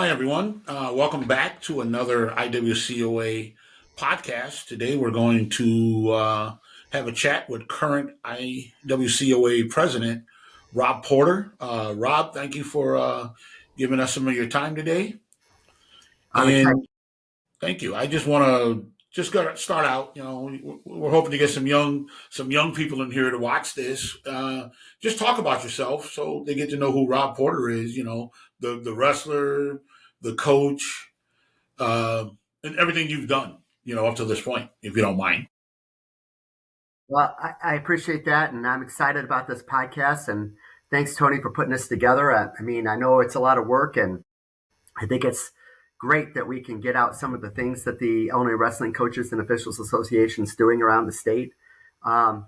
Hi, everyone. Welcome back to another IWCOA podcast. Today, we're going to have a chat with current IWCOA president, Rob Porter. Rob, thank you for giving us some of your time today. I'm excited. And thank you. I just want to start out. We're hoping to get some young people in here to watch this. Just talk about yourself so they get to know who Rob Porter is. The wrestler, the coach, uh, and everything you've done. Up to this point, if you don't mind. Well, I appreciate that, and I'm excited about this podcast. And thanks, Tony, for putting this together. I know it's a lot of work, and I think it's great that we can get out some of the things that the Illinois Wrestling Coaches and Officials Association is doing around the state. Um,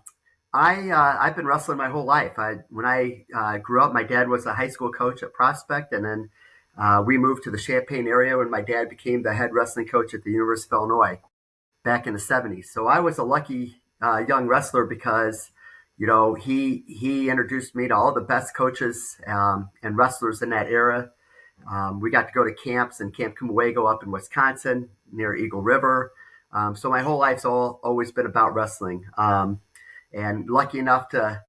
I've been wrestling my whole life. When I grew up, my dad was a high school coach at Prospect, and then we moved to the Champaign area when my dad became the head wrestling coach at the University of Illinois back in the 70s. So I was a lucky young wrestler because, he introduced me to all the best coaches and wrestlers in that era. We got to go to camps in Camp Kumawego up in Wisconsin near Eagle River. So my whole life's always been about wrestling. And lucky enough to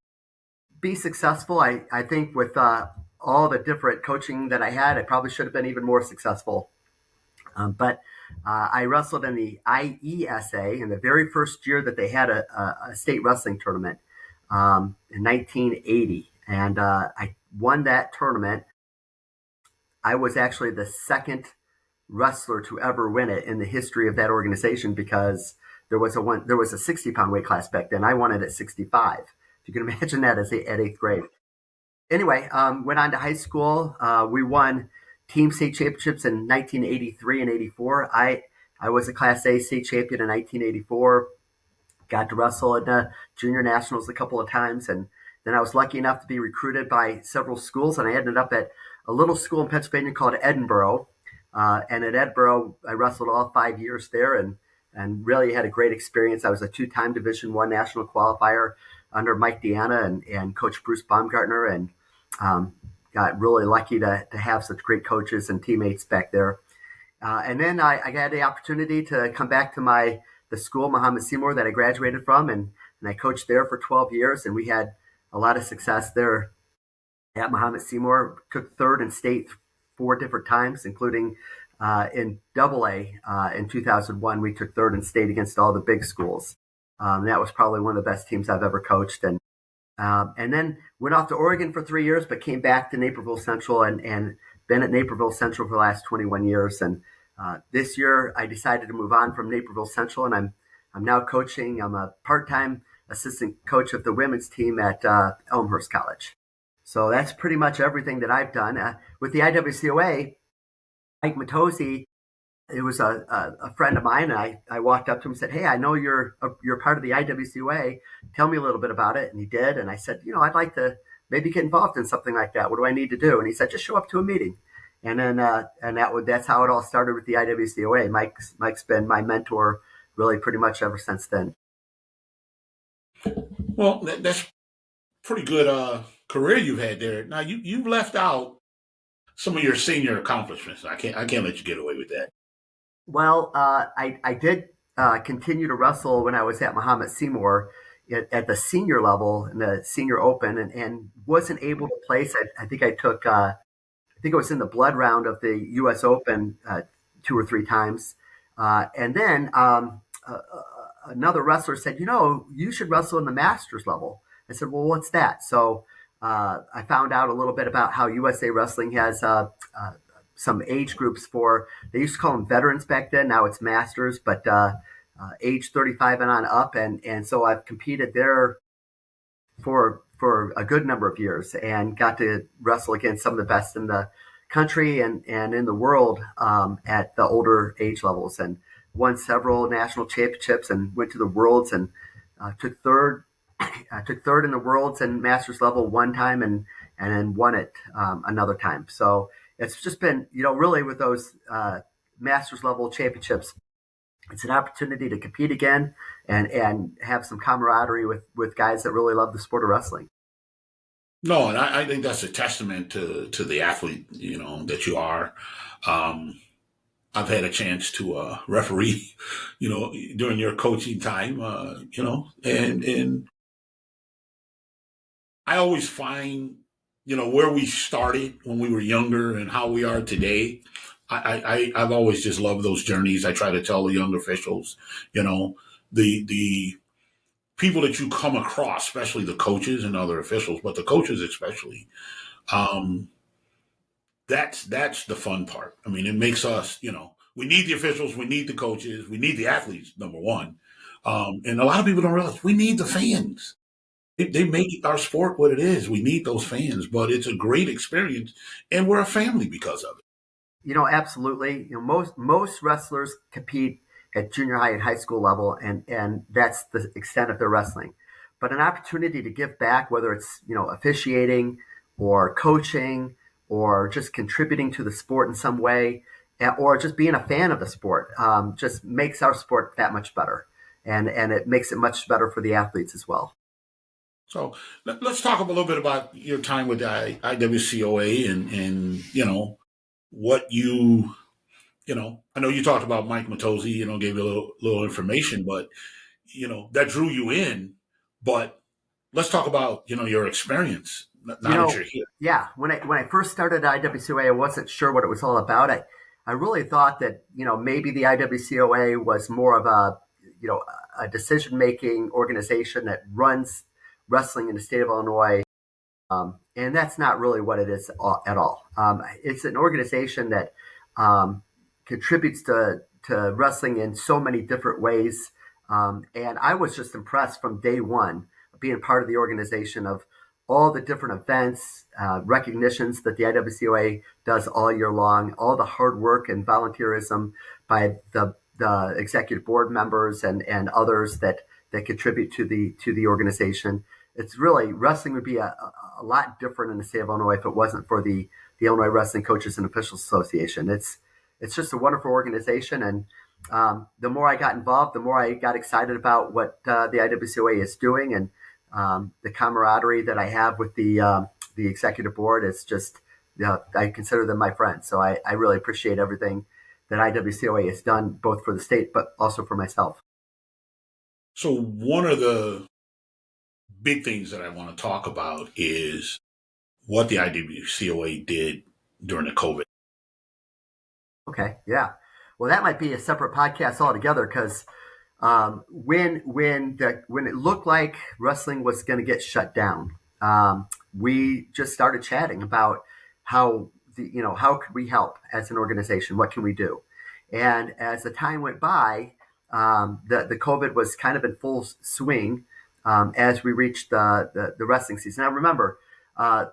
be successful. I think with all the different coaching that I had, I probably should have been even more successful. But I wrestled in the IESA in the very first year that they had a state wrestling tournament in 1980. And I won that tournament. I was actually the second wrestler to ever win it in the history of that organization because there was a 60-pound weight class back then. I won it at 65. If you can imagine that at eighth grade. Anyway, went on to high school. We won team state championships in 1983 and 84. I was a Class A state champion in 1984. Got to wrestle at the junior nationals a couple of times, and then I was lucky enough to be recruited by several schools, and I ended up at a little school in Pennsylvania called Edinburgh. And at Edinburgh, I wrestled all 5 years there, and really had a great experience. I was a two-time Division I national qualifier under Mike Deanna and Coach Bruce Baumgartner, and got really lucky to have such great coaches and teammates back there. And then I had the opportunity to come back to the school, Muhammad Seymour, that I graduated from, and I coached there for 12 years, and we had a lot of success there at Muhammad Seymour. Took third in state 4 different times, including in Double A in 2001. We took third in state against all the big schools. That was probably one of the best teams I've ever coached, and then went off to Oregon for 3 years, but came back to Naperville Central and been at Naperville Central for the last 21 years. And this year, I decided to move on from Naperville Central, and I'm now coaching. I'm a part-time assistant coach of the women's team at Elmhurst College. So that's pretty much everything that I've done. With the IWCOA, Mike Matozzi, it was a friend of mine, and I walked up to him and said, "Hey, I know you're part of the IWCOA. Tell me a little bit about it." And he did. And I said, "I'd like to maybe get involved in something like that. What do I need to do?" And he said, "Just show up to a meeting." And then that's how it all started with the IWCOA. Mike's been my mentor really pretty much ever since then. Well, that's pretty good career you've had there. Now you've left out some of your senior accomplishments. I can't let you get away with that. Well, I did continue to wrestle when I was at Muhammad Seymour at the senior level in the senior open, and wasn't able to place. I think I think it was in the blood round of the U.S. Open 2 or 3 times. And then another wrestler said, you should wrestle in the masters level. I said, well, what's that? So I found out a little bit about how USA Wrestling has some age groups they used to call them veterans back then. Now it's masters, but age 35 and on up. And so I've competed there for a good number of years and got to wrestle against some of the best in the country and in the world at the older age levels, and won several national championships and went to the worlds and took third. I took third in the worlds and masters level one time and then won it another time. So it's just been, really with those masters level championships, it's an opportunity to compete again and have some camaraderie with guys that really love the sport of wrestling. No, and I think that's a testament to the athlete, that you are. Um, I've had a chance to referee, during your coaching time, and I always find, where we started when we were younger and how we are today. I've always just loved those journeys. I try to tell the young officials, you know, the people that you come across, especially the coaches and other officials, but the coaches especially. Um, that's the fun part. I mean, it makes us, we need the officials, we need the coaches, we need the athletes. Number one, and a lot of people don't realize we need the fans. They make our sport what it is. We need those fans, but it's a great experience, and we're a family because of it. Absolutely. Most wrestlers compete at junior high and high school level, and that's the extent of their wrestling. But an opportunity to give back, whether it's officiating or coaching or just contributing to the sport in some way, or just being a fan of the sport, just makes our sport that much better, and it makes it much better for the athletes as well. So let's talk a little bit about your time with the IWCOA and what I know you talked about Mike Matozzi, gave you a little information, but that drew you in. But let's talk about your experience You now that know, you're here. yeah, when I first started IWCOA, I wasn't sure what it was all about. I really thought that maybe the IWCOA was more of a decision making organization that runs wrestling in the state of Illinois, and that's not really what it is at all. It's an organization that um, contributes to wrestling in so many different ways, and I was just impressed from day one being part of the organization of all the different events, recognitions that the IWCOA does all year long, all the hard work and volunteerism by the executive board members and others that contribute to the organization. It's really wrestling would be a lot different in the state of Illinois if it wasn't for the Illinois Wrestling Coaches and Officials Association. It's just a wonderful organization, and the more I got involved, the more I got excited about what the IWCOA is doing, and the camaraderie that I have with the executive board is just, I consider them my friends. So I really appreciate everything that IWCOA has done, both for the state but also for myself. So one of the big things that I want to talk about is what the IWCOA did during the COVID. Okay, yeah. Well, that might be a separate podcast altogether because when it looked like wrestling was going to get shut down, we just started chatting about how could we help as an organization? What can we do? And as the time went by, the COVID was kind of in full swing as we reached the wrestling season. Now, remember, uh,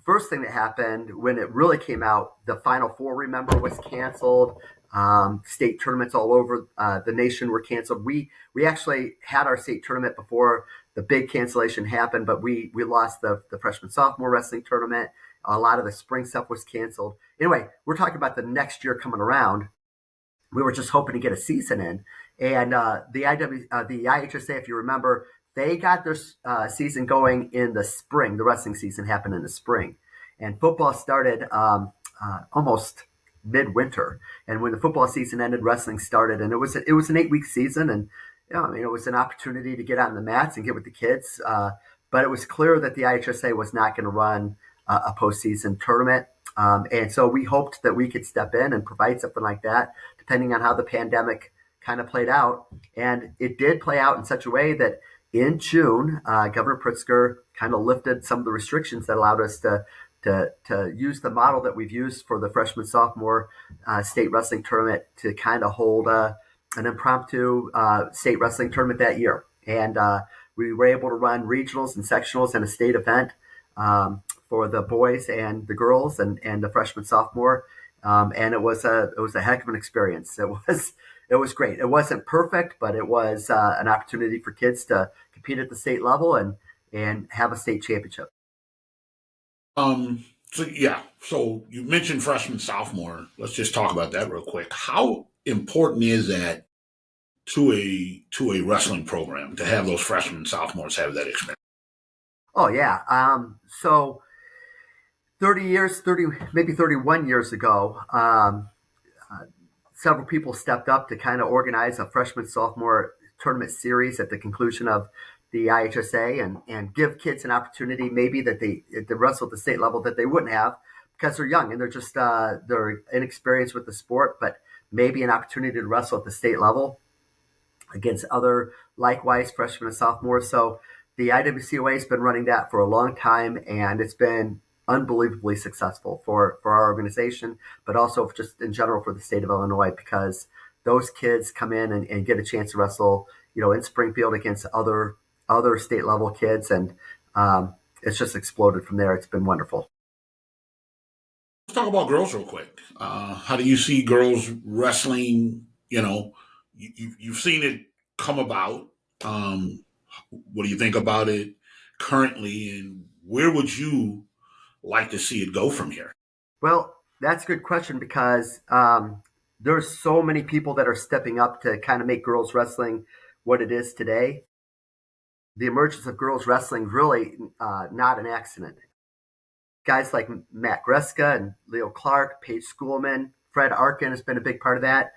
first thing that happened when it really came out, the Final Four, remember, was canceled. State tournaments all over the nation were canceled. We actually had our state tournament before the big cancellation happened, but we lost the freshman sophomore wrestling tournament. A lot of the spring stuff was canceled. Anyway, we're talking about the next year coming around. We were just hoping to get a season in, and the IHSA, if you remember, they got their season going in the spring. The wrestling season happened in the spring, and football started almost midwinter. And when the football season ended, wrestling started, and it was an 8-week season, and I mean, it was an opportunity to get on the mats and get with the kids. But it was clear that the IHSA was not going to run a postseason tournament. And so we hoped that we could step in and provide something like that, depending on how the pandemic kind of played out. And it did play out in such a way that in June, Governor Pritzker kind of lifted some of the restrictions that allowed us to use the model that we've used for the freshman sophomore state wrestling tournament to kind of hold an impromptu state wrestling tournament that year. And we were able to run regionals and sectionals and a state event for the boys and the girls and the freshman sophomore. And it was a heck of an experience. It was great. It wasn't perfect, but it was an opportunity for kids to compete at the state level and have a state championship. So yeah, so you mentioned freshman, sophomore. Let's just talk about that real quick. How important is that to a wrestling program to have those freshmen, sophomores have that experience? Oh yeah. So 30 years, 30, maybe 31 years ago, several people stepped up to kind of organize a freshman sophomore tournament series at the conclusion of the IHSA and give kids an opportunity maybe that they wrestle at the state level that they wouldn't have because they're young and they're just they're inexperienced with the sport, but maybe an opportunity to wrestle at the state level against other likewise freshmen and sophomores. So the IWCOA has been running that for a long time, and it's been unbelievably successful for our organization, but also just in general for the state of Illinois because those kids come in and get a chance to wrestle, in Springfield against other state level kids, and it's just exploded from there. It's been wonderful. Let's talk about girls real quick. How do you see girls wrestling? You've seen it come about. What do you think about it currently, and where would you like to see it go from here? Well, that's a good question because there's so many people that are stepping up to kind of make girls wrestling what it is today. The emergence of girls wrestling really not an accident. Guys like Matt Greska and Leo Clark, Paige Schoolman, Fred Arkin has been a big part of that.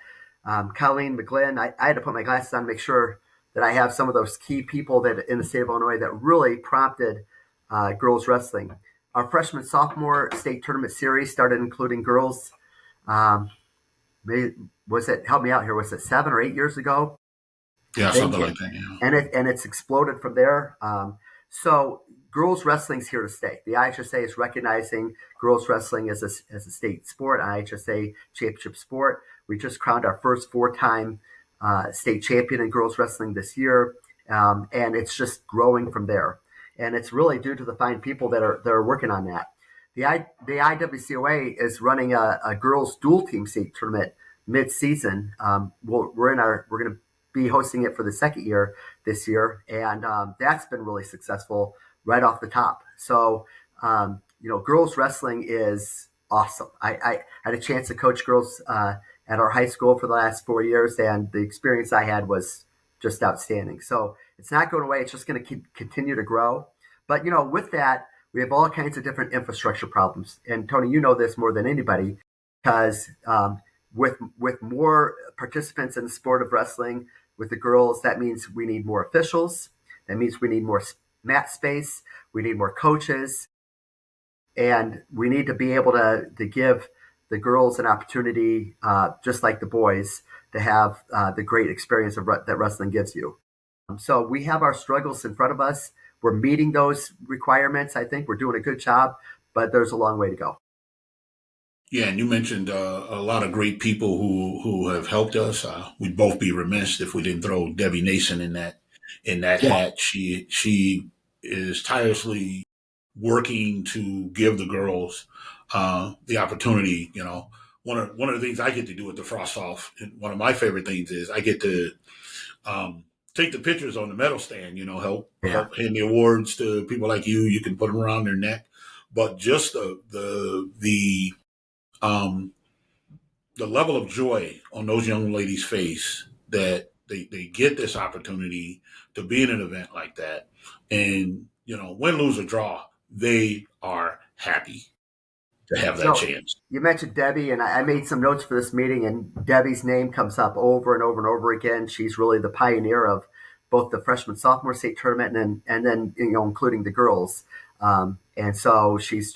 Colleen McGlynn, I had to put my glasses on to make sure that I have some of those key people that in the state of Illinois that really prompted girls wrestling. Our freshman sophomore state tournament series started including girls. Was it, help me out here, was it 7 or 8 years ago? Yeah, something like that. Yeah. And it's exploded from there. So girls wrestling's here to stay. The IHSA is recognizing girls wrestling as a state sport, IHSA championship sport. We just crowned our first 4-time state champion in girls wrestling this year, and it's just growing from there. And it's really due to the fine people that are working on that. The IWCOA is running a girls dual team state tournament mid-season. We're going to be hosting it for the second year this year, and that's been really successful right off the top. So, girls wrestling is awesome. I had a chance to coach girls at our high school for the last 4 years, and the experience I had was just outstanding. So it's not going away. It's just going to continue to grow. But, with that, we have all kinds of different infrastructure problems. And Tony, you know this more than anybody because with more participants in the sport of wrestling with the girls, that means we need more officials. That means we need more mat space. We need more coaches. And we need to be able to give the girls an opportunity, just like the boys, to have the great experience that wrestling gives you. So we have our struggles in front of us. We're meeting those requirements. I think we're doing a good job, but there's a long way to go. Yeah, and you mentioned a lot of great people who have helped us. We'd both be remiss if we didn't throw Debbie Nason in that hat. She is tirelessly working to give the girls the opportunity. One of the things I get to do at the Frost Off, and one of my favorite things is I get to take the pictures on the medal stand. Help hand the awards to people like you. You can put them around their neck, but just the level of joy on those young ladies' face that they get this opportunity to be in an event like that. And, win, lose, or draw, they are happy to have that chance. You mentioned Debbie, and I made some notes for this meeting, and Debbie's name comes up over and over and over again. She's really the pioneer of both the freshman sophomore state tournament and then including the girls. And so she's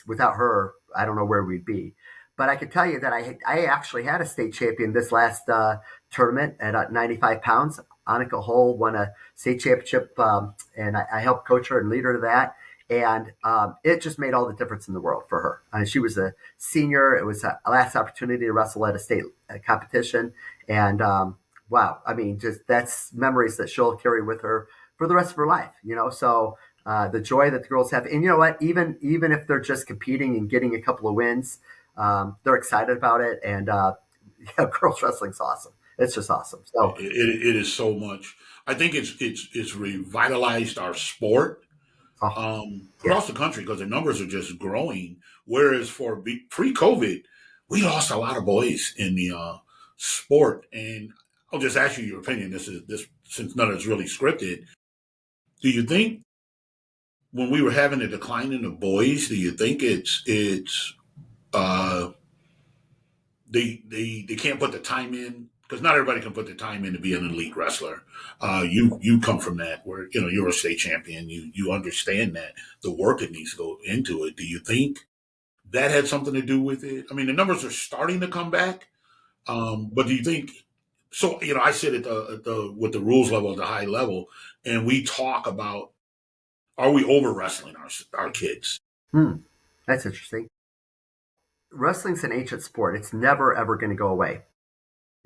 without her, I don't know where we'd be. But I can tell you that I actually had a state champion this last tournament at 95 pounds. Annika Hull won a state championship, and I helped coach her and lead her to that. And it just made all the difference in the world for her. She was a senior. It was a last opportunity to wrestle at a state competition. And wow, just that's memories that she'll carry with her for the rest of her life. So the joy that the girls have. And you know what? Even if they're just competing and getting a couple of wins, they're excited about it. And girls wrestling's awesome. It's just awesome. So it is so much. I think it's revitalized our sport across the country because the numbers are just growing. Whereas for pre-COVID, we lost a lot of boys in the sport. And I'll just ask you your opinion. This since none of it's really scripted. Do you think when we were having a decline in the boys, do you think uh, they can't put the time in? Because not everybody can put the time in to be an elite wrestler. You come from that where you're a state champion. You understand that the work that needs to go into it. Do you think that had something to do with it? I mean, the numbers are starting to come back, but do you think so? I sit at the with the rules level at the high level, and we talk about, are we over wrestling our kids? Hmm, that's interesting. Wrestling's an ancient sport. It's never ever going to go away.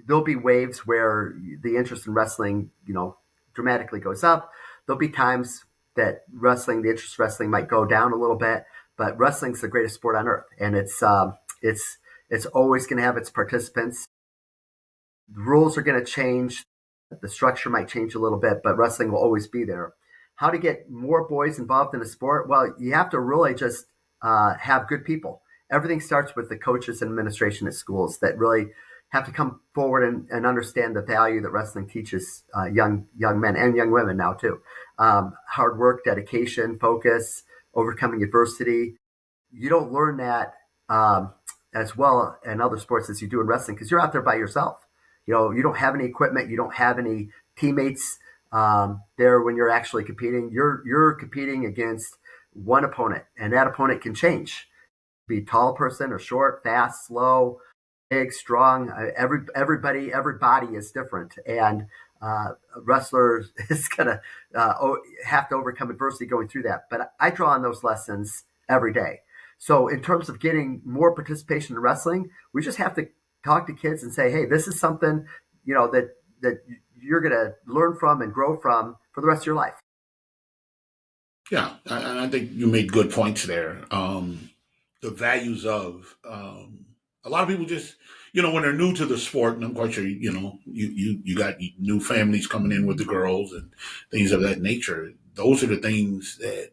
There'll be waves where the interest in wrestling, dramatically goes up. There'll be times that the interest in wrestling might go down a little bit, but wrestling's the greatest sport on earth, and it's always going to have its participants. The rules are going to change. The structure might change a little bit, but wrestling will always be there. How to get more boys involved in the sport? Well, you have to really just have good people. Everything starts with the coaches and administration at schools that really have to come forward and understand the value that wrestling teaches young men and young women now too. Hard work, dedication, focus, overcoming adversity. You don't learn that as well in other sports as you do in wrestling because you're out there by yourself. You don't have any equipment, you don't have any teammates there when you're actually competing. You're competing against one opponent, and that opponent can change. Be a tall person or short, fast, slow, big, strong. Every body is different, and a wrestler is gonna have to overcome adversity going through that. But I draw on those lessons every day. So in terms of getting more participation in wrestling, we just have to talk to kids and say, hey, this is something that you're gonna learn from and grow from for the rest of your life. Yeah, and I think you made good points there. The values of a lot of people just when they're new to the sport, and I'm quite sure you got new families coming in with the girls and things of that nature. Those are the things that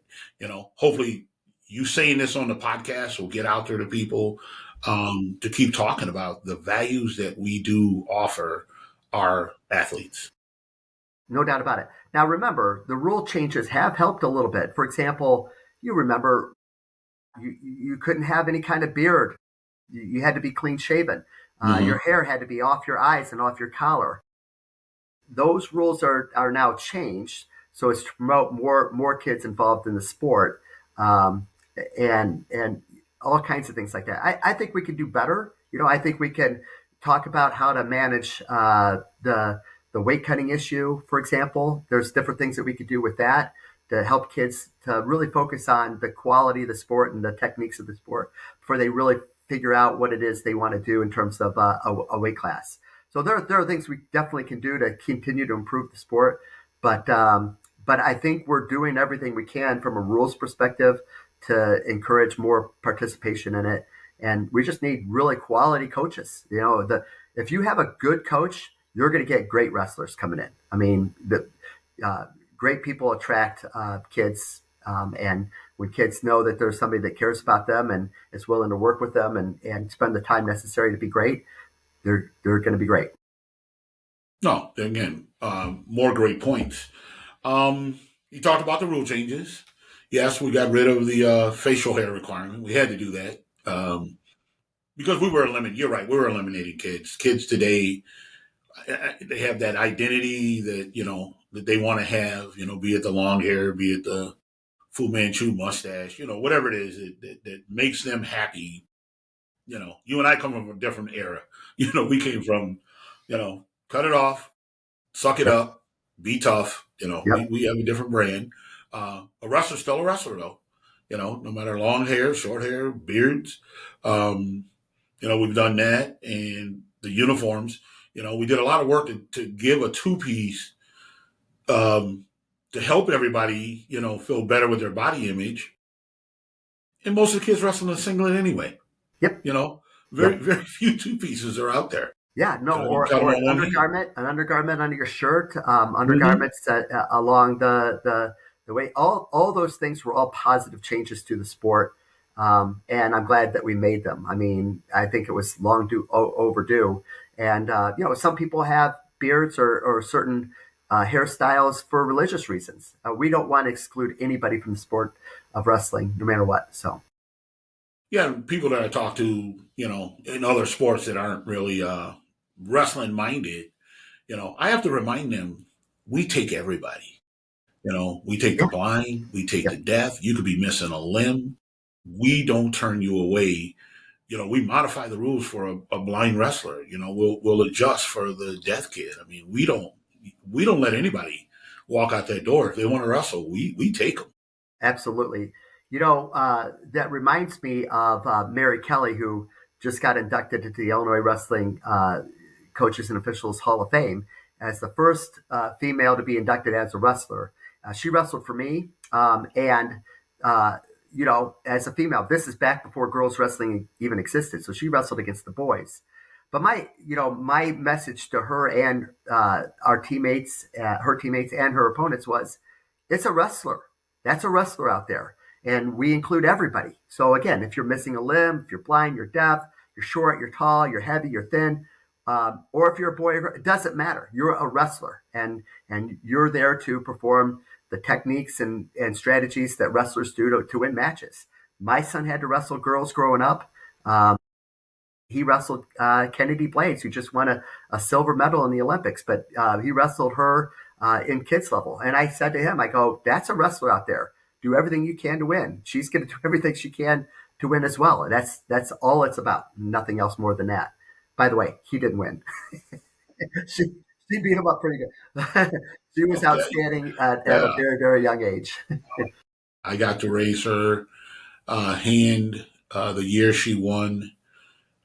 hopefully you saying this on the podcast will get out there to people, to keep talking about the values that we do offer our athletes. No doubt about it. Now, remember, the rule changes have helped a little bit. For example, you remember you couldn't have any kind of beard. You had to be clean shaven. Your hair had to be off your eyes and off your collar. Those rules are now changed, so it's to promote more kids involved in the sport, and all kinds of things like that. I think we can do better. I think we can talk about how to manage the weight cutting issue, for example. There's different things that we could do with that to help kids to really focus on the quality of the sport and the techniques of the sport before they really figure out what it is they want to do in terms of a weight class. So there are things we definitely can do to continue to improve the sport, but I think we're doing everything we can from a rules perspective to encourage more participation in it. And we just need really quality coaches. If you have a good coach, you're going to get great wrestlers coming in. I mean, great people attract kids, and when kids know that there's somebody that cares about them and is willing to work with them and spend the time necessary to be great, they're going to be great. No, again, more great points. You talked about the rule changes. Yes, we got rid of the facial hair requirement. We had to do that because we were eliminating. You're right. We were eliminating kids. Kids today, they have that identity that that they want to have. Be it the long hair, be it the Fu Manchu mustache. Whatever it is that makes them happy. You and I come from a different era. We came from, cut it off, suck it Yep. up, be tough. Yep. We have a different brand. A wrestler's still a wrestler, though. No matter long hair, short hair, beards. We've done that, and the uniforms. We did a lot of work to give a two-piece to help everybody, feel better with their body image. And most of the kids wrestle in a singlet anyway. Yep. Very, Yep. very few two pieces are out there. Yeah, no, You count or them on one hand. an undergarment under your shirt, Mm-hmm. undergarments along the way. All those things were all positive changes to the sport, and I'm glad that we made them. I mean, I think it was overdue, and some people have beards or certain hairstyles for religious reasons. We don't want to exclude anybody from the sport of wrestling, no matter what. So, Yeah, people that I talk to, in other sports that aren't really wrestling minded, I have to remind them we take everybody. We take the yeah, blind, we take yeah, the deaf. You could be missing a limb. We don't turn you away. We modify the rules for a blind wrestler. We'll adjust for the deaf kid. I mean, we don't let anybody walk out that door. If they want to wrestle, we take them. absolutely. That reminds me of Mary Kelly, who just got inducted into the Illinois Wrestling Coaches and Officials Hall of Fame as the first female to be inducted as a wrestler. She wrestled for me, and as a female, this is back before girls wrestling even existed. So she wrestled against the boys. But my message to her and our teammates, her teammates and her opponents was, it's a wrestler. That's a wrestler out there, and we include everybody. So again, if you're missing a limb, if you're blind, you're deaf, you're short, you're tall, you're heavy, you're thin, or if you're a boy, it doesn't matter. You're a wrestler, and you're there to perform the techniques and strategies that wrestlers do to win matches. My son had to wrestle girls growing up. He wrestled Kennedy Blades, who just won a silver medal in the Olympics, but he wrestled her in kids level. And I said to him, I go, that's a wrestler out there. Do everything you can to win. She's going to do everything she can to win as well. And that's all it's about. Nothing else more than that. By the way, he didn't win. she, she beat him up pretty good. She was Okay. outstanding at a Yeah. very, very young age. I got to raise her hand the year she won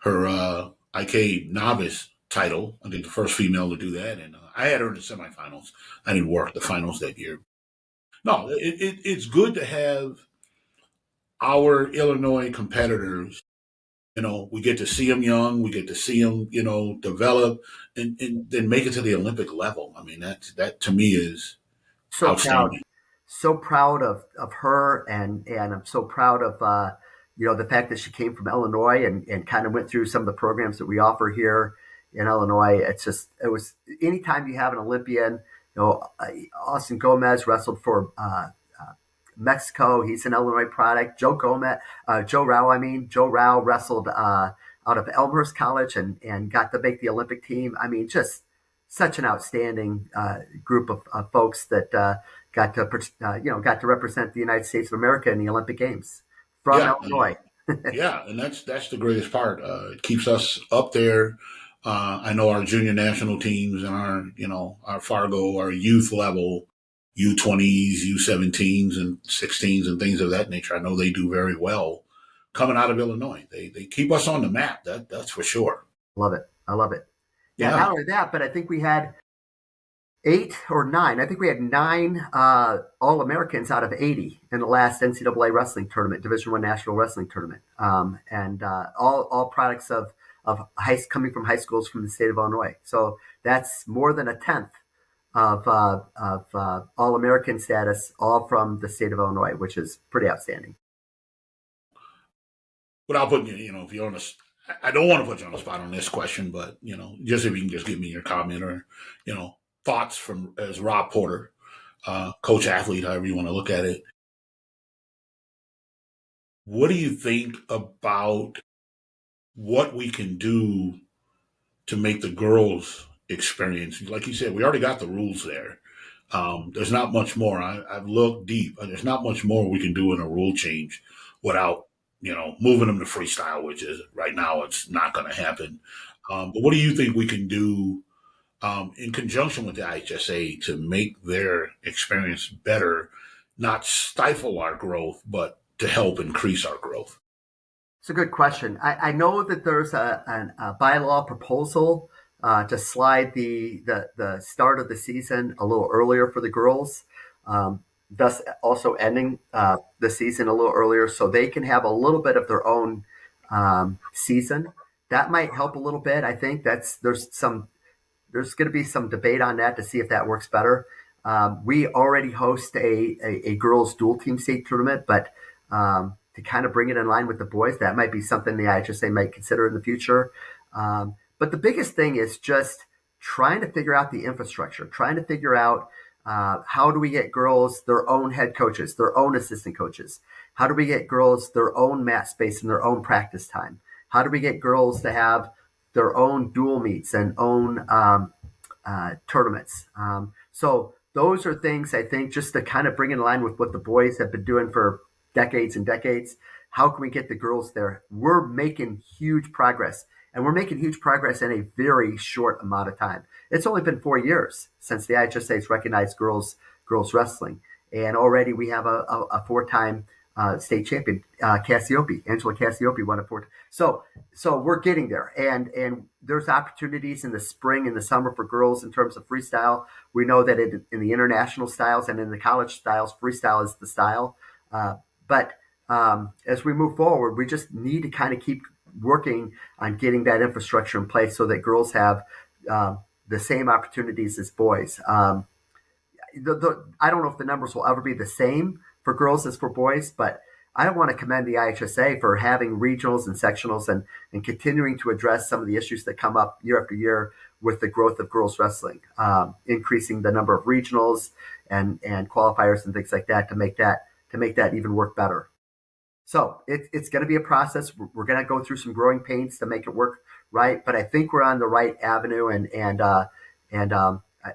her IK novice title. I think the first female to do that, and I had her in the semifinals. I didn't work the finals that year. No, it's good to have our Illinois competitors. We get to see them young. We get to see them, develop and then make it to the Olympic level. I mean, that to me is So proud, outstanding. so proud of her, and I'm so proud of the fact that she came from Illinois and kind of went through some of the programs that we offer here in Illinois. It was anytime you have an Olympian. Austin Gomez wrestled for Mexico. He's an Illinois product. Joe Rao wrestled out of Elmhurst College and got to make the Olympic team. I mean, just such an outstanding group of folks that got to represent the United States of America in the Olympic Games from Yeah, Illinois. yeah, and that's the greatest part. It keeps us up there. I know our junior national teams and our Fargo, our youth level, U20s, U17s, and 16s, and things of that nature. I know they do very well coming out of Illinois. They keep us on the map. That's for sure. Love it. I love it. Yeah, not Yeah, only that, but I think we had 8 or 9. I think we had 9 All Americans out of 80 in the last NCAA wrestling tournament, Division One National Wrestling Tournament, and all products of coming from high schools from the state of Illinois. So that's more than a tenth of All American status, all from the state of Illinois, which is pretty outstanding. without putting if you're on I don't want to put you on the spot on this question, but just if you can just give me your comment or thoughts from as Rob Porter, coach athlete, however you want to look at it. What do you think about what we can do to make the girls experience? Like you said, we already got the rules there. There's not much more. I've looked deep. There's not much more we can do in a rule change without, moving them to freestyle, which is right now it's not going to happen. But what do you think we can do in conjunction with the IHSA to make their experience better, not stifle our growth, but to help increase our growth? It's a good question. I know that there's a bylaw proposal to slide the start of the season a little earlier for the girls, thus also ending the season a little earlier so they can have a little bit of their own season. That might help a little bit. I think there's going to be some debate on that to see if that works better. We already host a girls dual team state tournament, but to kind of bring it in line with the boys, that might be something the IHSA might consider in the future. But the biggest thing is just trying to figure out the infrastructure, trying to figure out how do we get girls their own head coaches, their own assistant coaches? How do we get girls their own mat space and their own practice time? How do we get girls to have their own dual meets and own tournaments? So those are things I think just to kind of bring in line with what the boys have been doing for decades and decades. How can we get the girls there? We're making huge progress, and we're making huge progress in a very short amount of time. It's only been 4 years since the IHSA has recognized girls wrestling, and already we have a four-time state champion, Angela Cassiope won a four. So we're getting there, and there's opportunities in the spring and the summer for girls in terms of freestyle. We know that in the international styles and in the college styles, freestyle is the style. But as we move forward, we just need to kind of keep working on getting that infrastructure in place so that girls have the same opportunities as boys. I don't know if the numbers will ever be the same for girls as for boys, but I want to commend the IHSA for having regionals and sectionals and continuing to address some of the issues that come up year after year with the growth of girls wrestling, increasing the number of regionals and qualifiers and things like that to make that even work better. So it's going to be a process. We're going to go through some growing pains to make it work right, but I think we're on the right avenue, and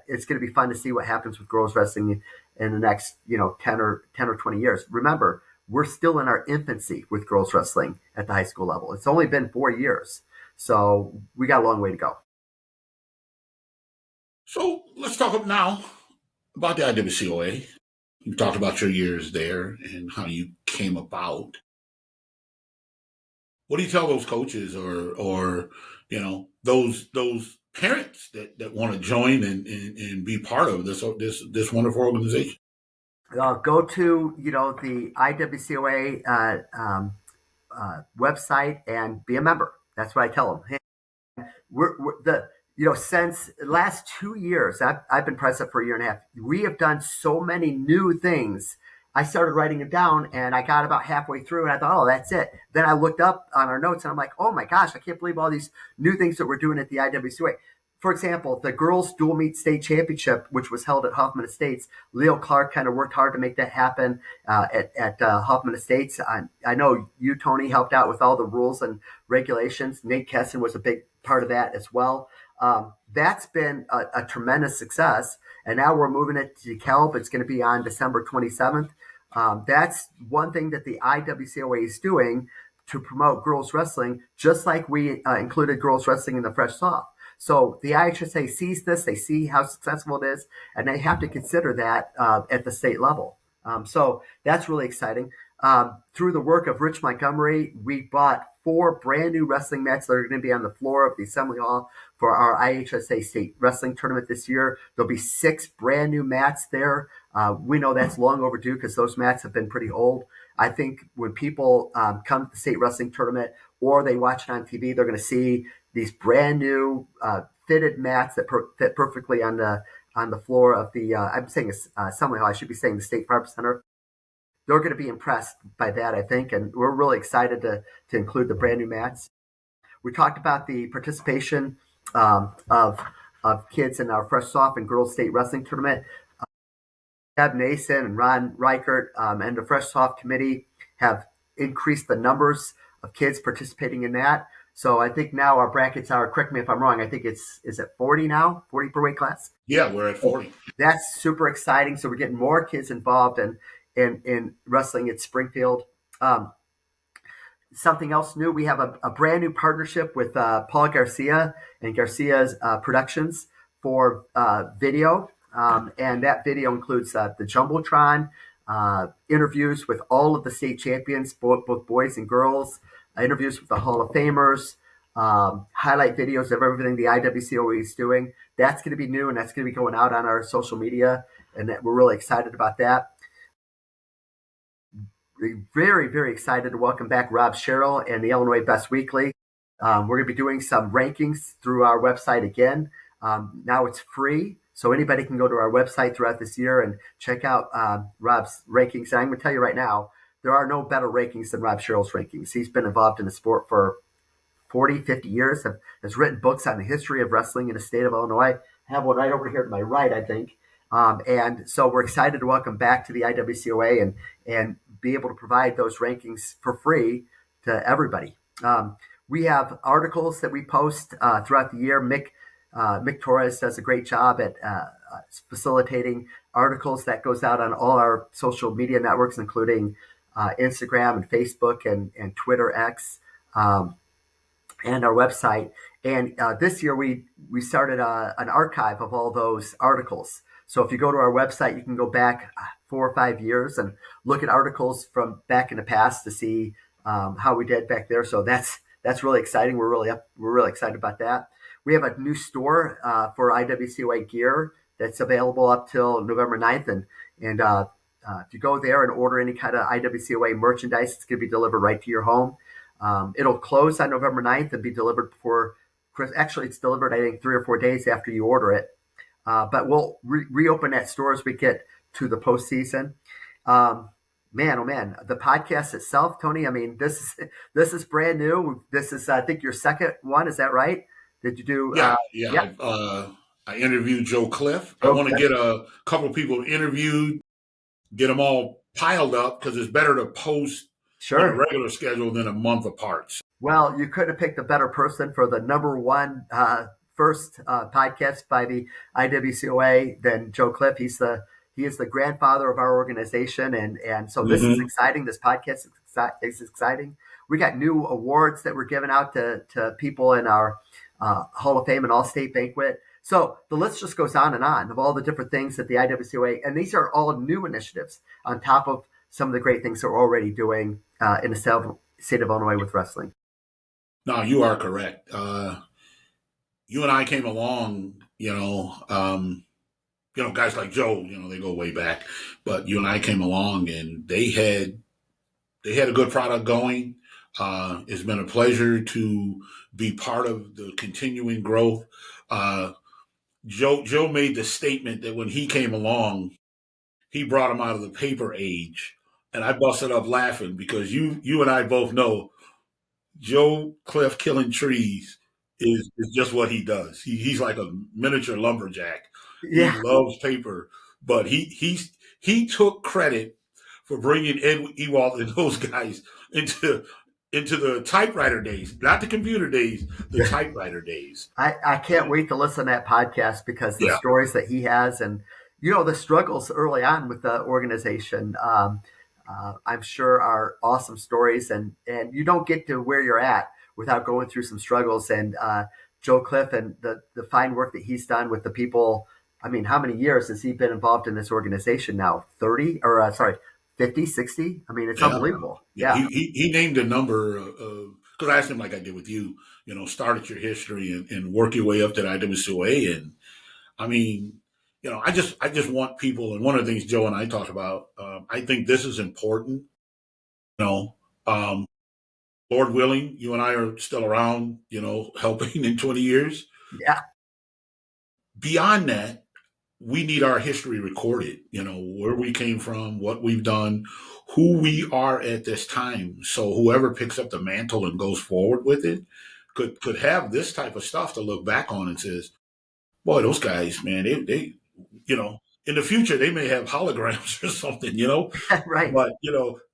it's going to be fun to see what happens with girls wrestling in the next 10 or 20 years. Remember, we're still in our infancy with girls wrestling at the high school level. It's only been 4 years, so we got a long way to go. So let's talk now about the IWCOA. You talked about your years there and how you came about. What do you tell those coaches or those parents that want to join and be part of this wonderful organization? Go to the IWCOA website and be a member. That's what I tell them. Hey, since the last 2 years, I've been president for a year and a half. We have done so many new things. I started writing them down, and I got about halfway through, and I thought, oh, that's it. Then I looked up on our notes, and I'm like, oh my gosh, I can't believe all these new things that we're doing at the IWCOA. For example, the girls dual meet state championship, which was held at Hoffman Estates, Leo Clark kind of worked hard to make that happen at Hoffman Estates. I know you, Tony, helped out with all the rules and regulations. Nate Kesson was a big part of that as well. That's been a tremendous success. And now we're moving it to DeKalb. It's going to be on December 27th. That's one thing that the IWCOA is doing to promote girls wrestling, just like we included girls wrestling in the Fresh Soft. So the IHSA sees this, they see how successful it is, and they have to consider that at the state level. So that's really exciting. Through the work of Rich Montgomery, we bought 4 brand new wrestling mats that are going to be on the floor of the Assembly Hall for our IHSA state wrestling tournament this year. There'll be 6 brand new mats there. We know that's long overdue because those mats have been pretty old. I think when people come to the state wrestling tournament or they watch it on TV, they're going to see these brand new fitted mats that fit perfectly on the floor of the I'm saying Assembly Hall. I should be saying the State Farm Center. They're going to be impressed by that, I think, and we're really excited to include the brand new mats. We talked about the participation of kids in our Fresh Soft and Girls State Wrestling Tournament. Deb Nason and Ron Reichert and the Fresh Soft Committee have increased the numbers of kids participating in that. So I think now our brackets are, correct me if I'm wrong, I think is it 40 now? 40 per weight class? Yeah, we're at 40. That's super exciting. So we're getting more kids involved in wrestling at Springfield. Something else new, we have a brand new partnership with Paul Garcia and Garcia's Productions for video. And that video includes the Jumbotron, interviews with all of the state champions, both boys and girls, interviews with the Hall of Famers, highlight videos of everything the IWCOA is doing. That's going to be new, and that's going to be going out on our social media, and we're really excited about that. We're very, very excited to welcome back Rob Sherrill and the Illinois Best Weekly. We're going to be doing some rankings through our website again. Now it's free, so anybody can go to our website throughout this year and check out Rob's rankings. And I'm going to tell you right now, there are no better rankings than Rob Sherrill's rankings. He's been involved in the sport for 40, 50 years, has written books on the history of wrestling in the state of Illinois. I have one right over here to my right, I think. And so we're excited to welcome back to the IWCOA and be able to provide those rankings for free to everybody. We have articles that we post throughout the year. Mick Torres does a great job at facilitating articles that goes out on all our social media networks, including Instagram and Facebook and Twitter X, and our website. And this year we started an archive of all those articles. So if you go to our website, you can go back 4 or 5 years and look at articles from back in the past to see how we did back there. So that's really exciting. We're really excited about that. We have a new store for IWCOA gear that's available up till November 9th. And if you go there and order any kind of IWCOA merchandise, it's going to be delivered right to your home. It'll close on November 9th and be delivered before Christmas. Actually, it's delivered, I think, 3 or 4 days after you order it. But we'll reopen that store as we get to the postseason. Man, oh man, the podcast itself, Tony. I mean, this is brand new. This is, I think, your second one. Is that right? Did you do? Yeah. I interviewed Joe Cliff. I want to get a couple of people interviewed, get them all piled up because it's better to post on a regular schedule than a month apart. Well, you couldn't have picked a better person for the number one first podcast by the IWCOA than Joe Cliff. He is the grandfather of our organization, and so this is exciting. This podcast is exciting. We got new awards that we're giving out to people in our Hall of Fame and All-State banquet. So the list just goes on of all the different things that the IWCOA, and these are all new initiatives on top of some of the great things that we're already doing in the state of Illinois with wrestling. No, you are correct. You and I came along, guys like Joe, they go way back, but you and I came along and they had a good product going. It's been a pleasure to be part of the continuing growth. Joe made the statement that when he came along, he brought him out of the paper age. And I busted up laughing because you and I both know Joe Cliff killing trees is just what he does. He's like a miniature lumberjack. Yeah. He loves paper, but he took credit for bringing Ed Ewald and those guys into the typewriter days, not the computer days, the typewriter days. I can't wait to listen to that podcast because the stories that he has and, the struggles early on with the organization, I'm sure are awesome stories. And you don't get to where you're at without going through some struggles. And Joe Cliff and the fine work that he's done with the people. I mean, how many years has he been involved in this organization now? 50, 60? I mean, it's unbelievable. Yeah. He named a number because I asked him like I did with you, start at your history and work your way up to the IWCOA. And I mean, I just want people, and one of the things Joe and I talked about, I think this is important. Lord willing, you and I are still around, helping in 20 years. Yeah. Beyond that, we need our history recorded, where we came from, what we've done, who we are at this time. So whoever picks up the mantle and goes forward with it could have this type of stuff to look back on and says, boy, those guys, man, they in the future, they may have holograms or something, Right. But,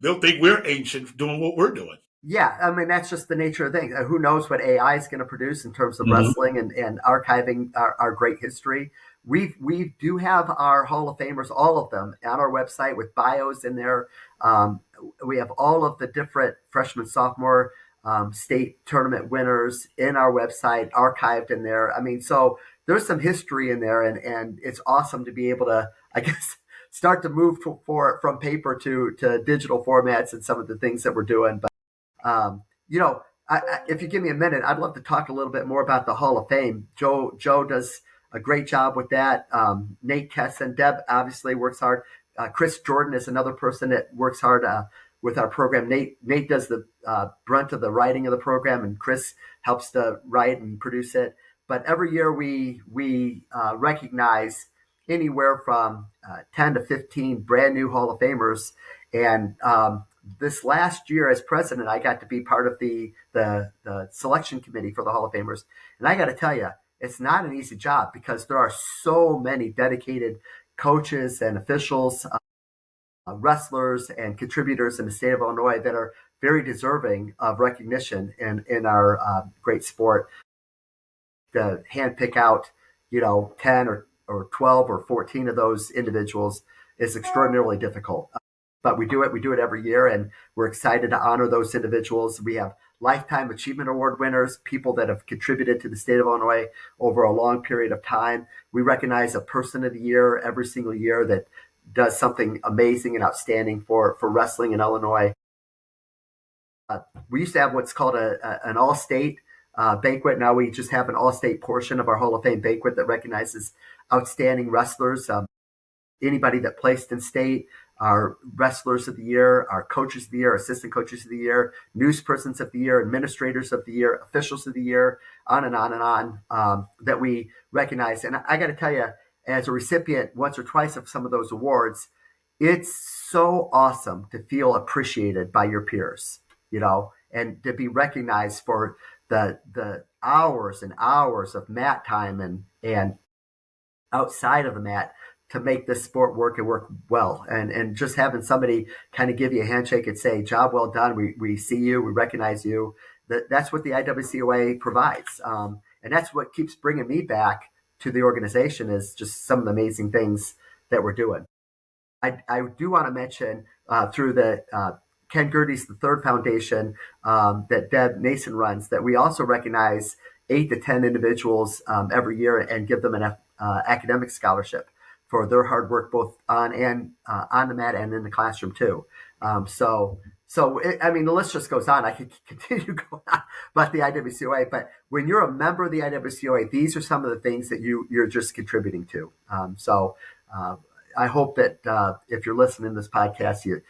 they'll think we're ancient doing what we're doing. Yeah, I mean, that's just the nature of things. Who knows what AI is going to produce in terms of wrestling and archiving our great history. We do have our Hall of Famers, all of them, on our website with bios in there. We have all of the different freshman, sophomore state tournament winners in our website archived in there. I mean, so there's some history in there, and it's awesome to be able to, I guess, start to move from paper to digital formats and some of the things that we're doing. But if you give me a minute, I'd love to talk a little bit more about the Hall of Fame. Joe does a great job with that. Nate Kesson, Deb obviously works hard. Chris Jordan is another person that works hard with our program. Nate does the brunt of the writing of the program, and Chris helps to write and produce it. But every year we recognize anywhere from 10 to 15 brand new Hall of Famers, and this last year as president, I got to be part of the selection committee for the Hall of Famers. And I got to tell you, it's not an easy job because there are so many dedicated coaches and officials, wrestlers and contributors in the state of Illinois that are very deserving of recognition in our great sport. To hand pick out, 10 or 12 or 14 of those individuals is extraordinarily difficult. But we do it. We do it every year, and we're excited to honor those individuals. We have Lifetime Achievement Award winners, people that have contributed to the state of Illinois over a long period of time. We recognize a person of the year every single year that does something amazing and outstanding for wrestling in Illinois. We used to have what's called an all-state banquet. Now we just have an all-state portion of our Hall of Fame banquet that recognizes outstanding wrestlers. Anybody that placed in state, our wrestlers of the year, our coaches of the year, assistant coaches of the year, news persons of the year, administrators of the year, officials of the year, on and on and on, that we recognize. And I got to tell you, as a recipient once or twice of some of those awards, it's so awesome to feel appreciated by your peers, and to be recognized for the hours and hours of mat time and outside of the mat to make this sport work and work well. And just having somebody kind of give you a handshake and say, job well done. We see you, we recognize you. That's what the IWCOA provides. And that's what keeps bringing me back to the organization, is just some of the amazing things that we're doing. I do want to mention through the Ken Gertie's the Third Foundation that Deb Nason runs, that we also recognize 8 to 10 individuals every year and give them an academic scholarship for their hard work, both on the mat and in the classroom too. So the list just goes on. I could continue going on about the IWCOA, but when you're a member of the IWCOA, these are some of the things that you're just contributing to. I hope that if you're listening to this podcast, you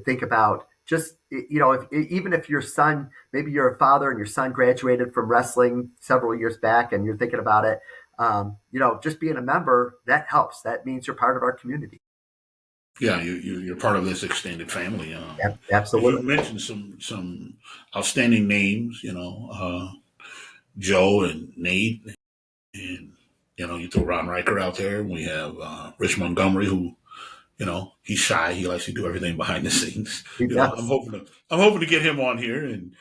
think about just, even if your son, maybe you're a father and your son graduated from wrestling several years back and you're thinking about it, just being a member, that helps. That means you're part of our community. Yeah, you're part of this extended family. Absolutely. You mentioned some outstanding names, Joe and Nate, and you throw Ron Riker out there. We have Rich Montgomery, who, he's shy. He likes to do everything behind the scenes. I'm hoping to get him on here, and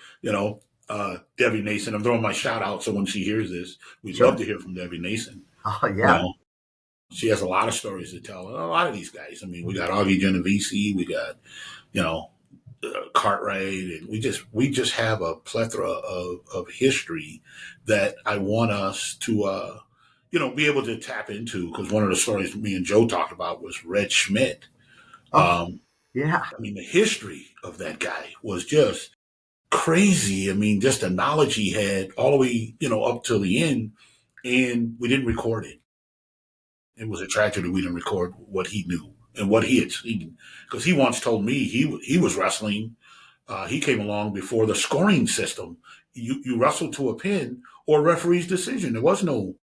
Debbie Nason. I'm throwing my shout out, so when she hears this, we'd love to hear from Debbie Nason. Oh yeah. She has a lot of stories to tell. A lot of these guys. I mean, we got Augie Genovese, we got, Cartwright, and we just have a plethora of history that I want us to, be able to tap into. Because one of the stories me and Joe talked about was Red Schmidt. Yeah. I mean, the history of that guy was just crazy. I mean, just the knowledge he had all the way, up till the end, and we didn't record it. It was a tragedy we didn't record what he knew and what he had seen. Because he once told me he was wrestling. He came along before the scoring system. You wrestled to a pin or referee's decision. There was no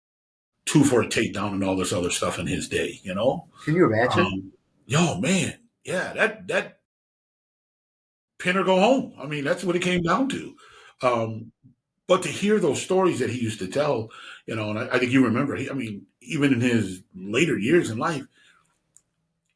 2 for a takedown and all this other stuff in his day, Can you imagine? Man. Yeah, that pin or go home. I mean, that's what it came down to. But to hear those stories that he used to tell, and I think you remember, even in his later years in life,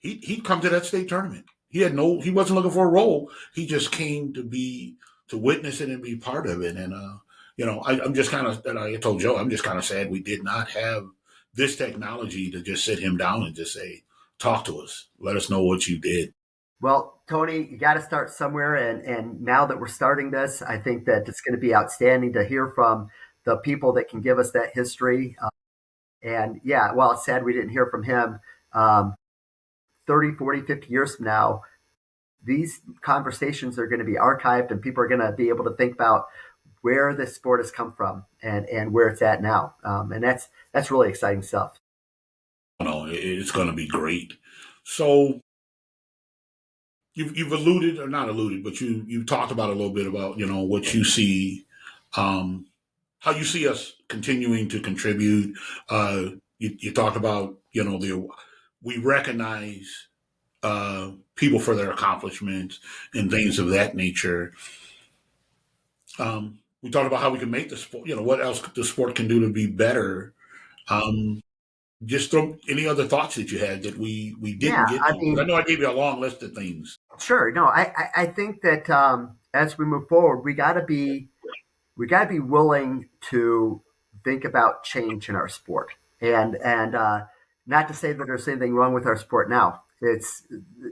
he'd come to that state tournament. He wasn't looking for a role. He just came to witness it and be part of it. And, I'm just kind of, and I told Joe, I'm just kind of sad we did not have this technology to just sit him down and just say, talk to us. Let us know what you did. Well, Tony, you got to start somewhere. And now that we're starting this, I think that it's going to be outstanding to hear from the people that can give us that history. And yeah, while it's sad we didn't hear from him, 30, 40, 50 years from now, these conversations are going to be archived and people are going to be able to think about where this sport has come from and where it's at now. And that's really exciting stuff. It's going to be great. So you've alluded, or not alluded, but you talked about a little bit about, what you see, how you see us continuing to contribute. You talked about, we recognize people for their accomplishments and things of that nature. We talked about how we can make the sport, what else the sport can do to be better. Um, just throw any other thoughts that you had that we didn't Yeah, get I to. 'Cause I mean, know I gave you a long list of things. sure. No, I think that as we move forward, we got to be willing to think about change in our sport, and not to say that there's anything wrong with our sport now. It's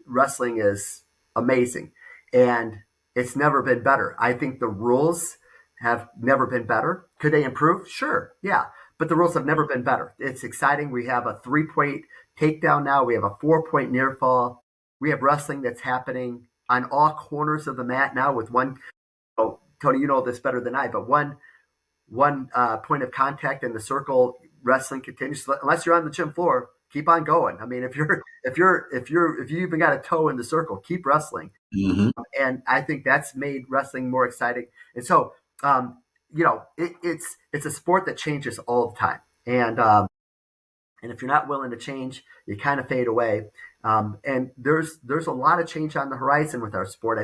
wrestling is amazing, and it's never been better. I think the rules have never been better. Could they improve? Sure, yeah, but the rules have never been better. It's exciting. We have a 3-point takedown now. We have a 4-point near fall. We have wrestling that's happening on all corners of the mat now with one. Oh, Tony, you know this better than I, but one point of contact in the circle. Wrestling continues unless you're on the gym floor. Keep on going. I mean, if you even got a toe in the circle, keep wrestling. Hmm. And I think that's made wrestling more exciting. And so, it's a sport that changes all the time. And if you're not willing to change, you kind of fade away. And there's a lot of change on the horizon with our sport.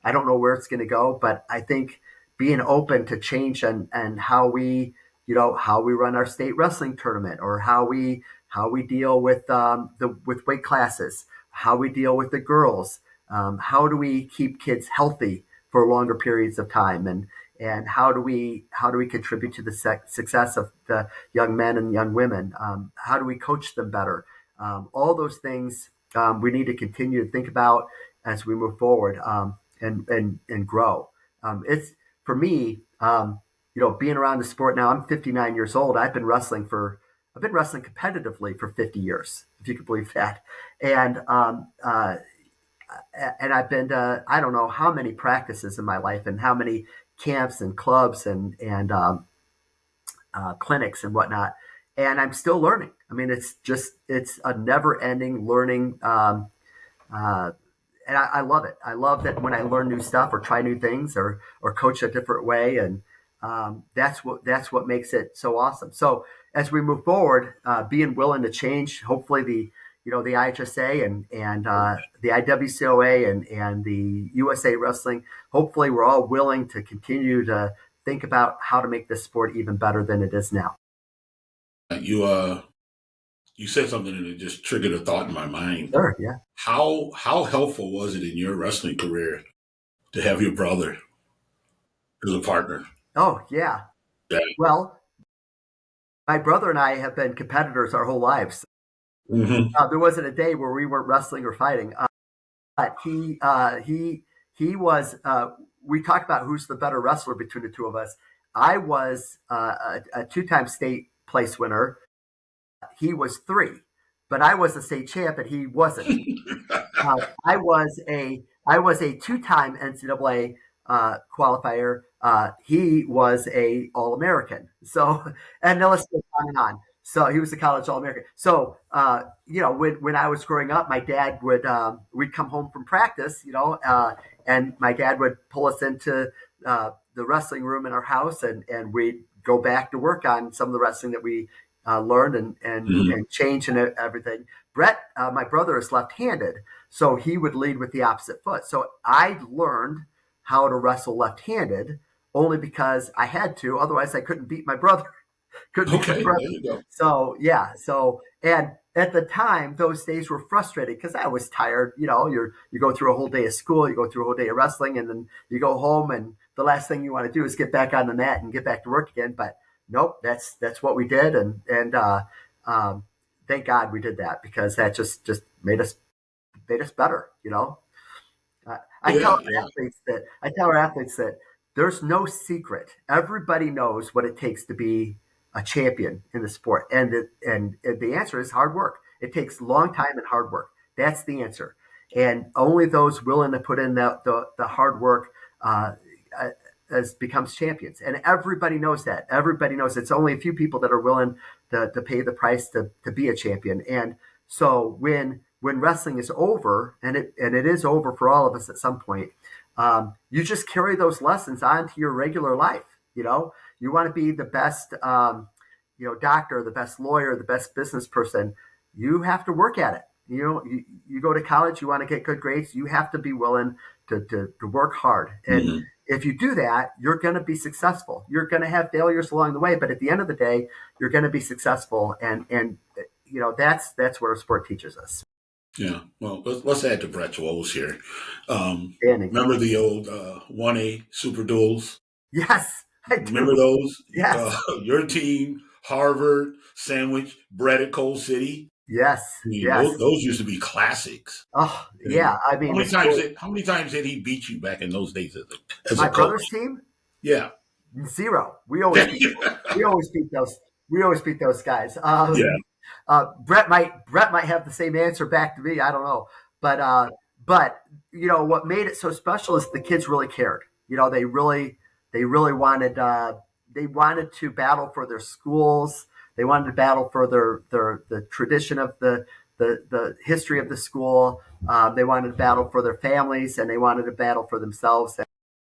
I don't know where it's going to go, but I think being open to change and how we run our state wrestling tournament, or how we deal with with weight classes, how we deal with the girls, how do we keep kids healthy for longer periods of time, and how do we contribute to the success of the young men and young women? How do we coach them better? All those things we need to continue to think about as we move forward, and grow. It's for me, being around the sport now. I'm 59 years old. I've been wrestling competitively for 50 years, if you could believe that, and and I've been to I don't know how many practices in my life, and how many camps and clubs and clinics and whatnot. And I'm still learning. I mean, it's a never ending learning. Uh, and I love it. I love that when I learn new stuff or try new things, or coach a different way, and that's what makes it so awesome. So as we move forward, being willing to change, hopefully the IHSA and the IWCOA and the USA Wrestling, hopefully we're all willing to continue to think about how to make this sport even better than it is now. You said something and it just triggered a thought in my mind. Sure, yeah. How helpful was it in your wrestling career to have your brother as a partner? Oh, yeah. Yeah. Well, my brother and I have been competitors our whole lives. Hmm. There wasn't a day where we weren't wrestling or fighting. But he was. We talked about who's the better wrestler between the two of us. I was a two-time state place winner. He was three, but I was a state champ and he wasn't. I was a two-time NCAA qualifier. He was a All-American. So, and the list goes on and on. So he was a college All-American. So when I was growing up, my dad would we'd come home from practice, and my dad would pull us into the wrestling room in our house, and we'd go back to work on some of the wrestling that we learned, Hmm. and change and everything. Brett, my brother, is left-handed, so he would lead with the opposite foot. So I learned how to wrestle left-handed only because I had to. Otherwise, I couldn't beat my brother. Couldn't beat my Okay, there brother. you go. So yeah. So, and at the time, those days were frustrating because I was tired. You go through a whole day of school, you go through a whole day of wrestling, and then you go home, and the last thing you want to do is get back on the mat and get back to work again. But nope, that's what we did, and um, thank God we did that, because that just made us better. I tell Yeah, our yeah. athletes that there's no secret. Everybody knows what it takes to be a champion in the sport, and the answer is hard work. It takes long time and hard work. That's the answer, and only those willing to put in the hard work uh, uh, as becomes champions. And everybody knows that. Everybody knows it's only a few people that are willing to pay the price to be a champion. And so when wrestling is over, and it is over for all of us at some point, you just carry those lessons on to your regular life. You want to be the best, doctor, the best lawyer, the best business person. You have to work at it. You go to college, you want to get good grades, you have to be willing to work hard. And Mhm. if you do that, you're going to be successful. You're going to have failures along the way, but at the end of the day, you're going to be successful. And that's what our sport teaches us. Yeah. Well, let's add to Brett's woes here. Standing. Remember the old 1A Super Duels? Yes, I Remember do. those? Yes, Your team, Harvard, Sandwich, Brett at Coal City. yes, I mean, yes. those used to be classics. Oh, And yeah. I how mean, the many times school, did how many times did he beat you back in those days as a my coach? brother's team, Yeah. zero. We always beat those. We always beat those guys. Yeah. Brett might have the same answer back to me. I don't know, but what made it so special is the kids really cared. They really wanted to battle for their schools. They wanted to battle for the tradition of the history of the school. They wanted to battle for their families, and they wanted to battle for themselves.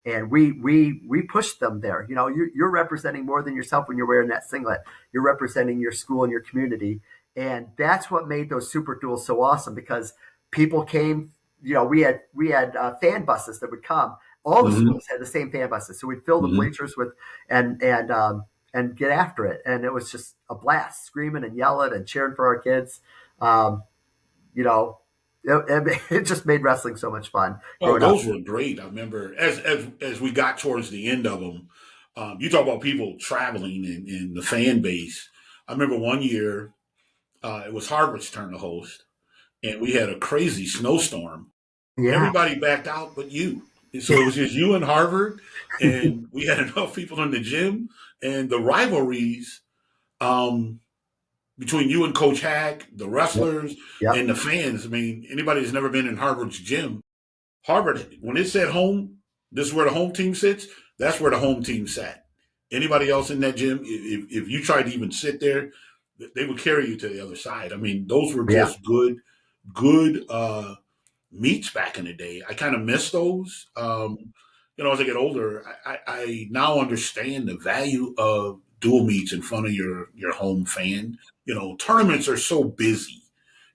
And we pushed them there. You're representing more than yourself when you're wearing that singlet. You're representing your school and your community, and that's what made those super duels so awesome because people came. We had fan buses that would come. All the Hmm. schools had the same fan buses, so we'd fill the Hmm. bleachers with and get after it, and it was just a blast, screaming and yelling and cheering for our kids. Um, you know, it just made wrestling so much fun Oh, growing up. those were great. I remember as we got towards the end of them. You talk about people traveling and the fan base. I remember one year it was Harvard's turn to host, and we had a crazy snowstorm. Yeah, Everybody backed out but you. So it was just you and Harvard, and we had enough people in the gym, and the rivalries um, between you and Coach Hack, the yep, wrestlers, yep, and the fans. I mean, anybody that's never been in Harvard's gym, Harvard, when it said home, this is where the home team sits, that's where the home team sat. Anybody else in that gym, if you tried to even sit there, they would carry you to the other side. I mean, those were yeah. just good meets back in the day. I kind of miss those. As I get older, I now understand the value of dual meets in front of your home fan. Tournaments are so busy.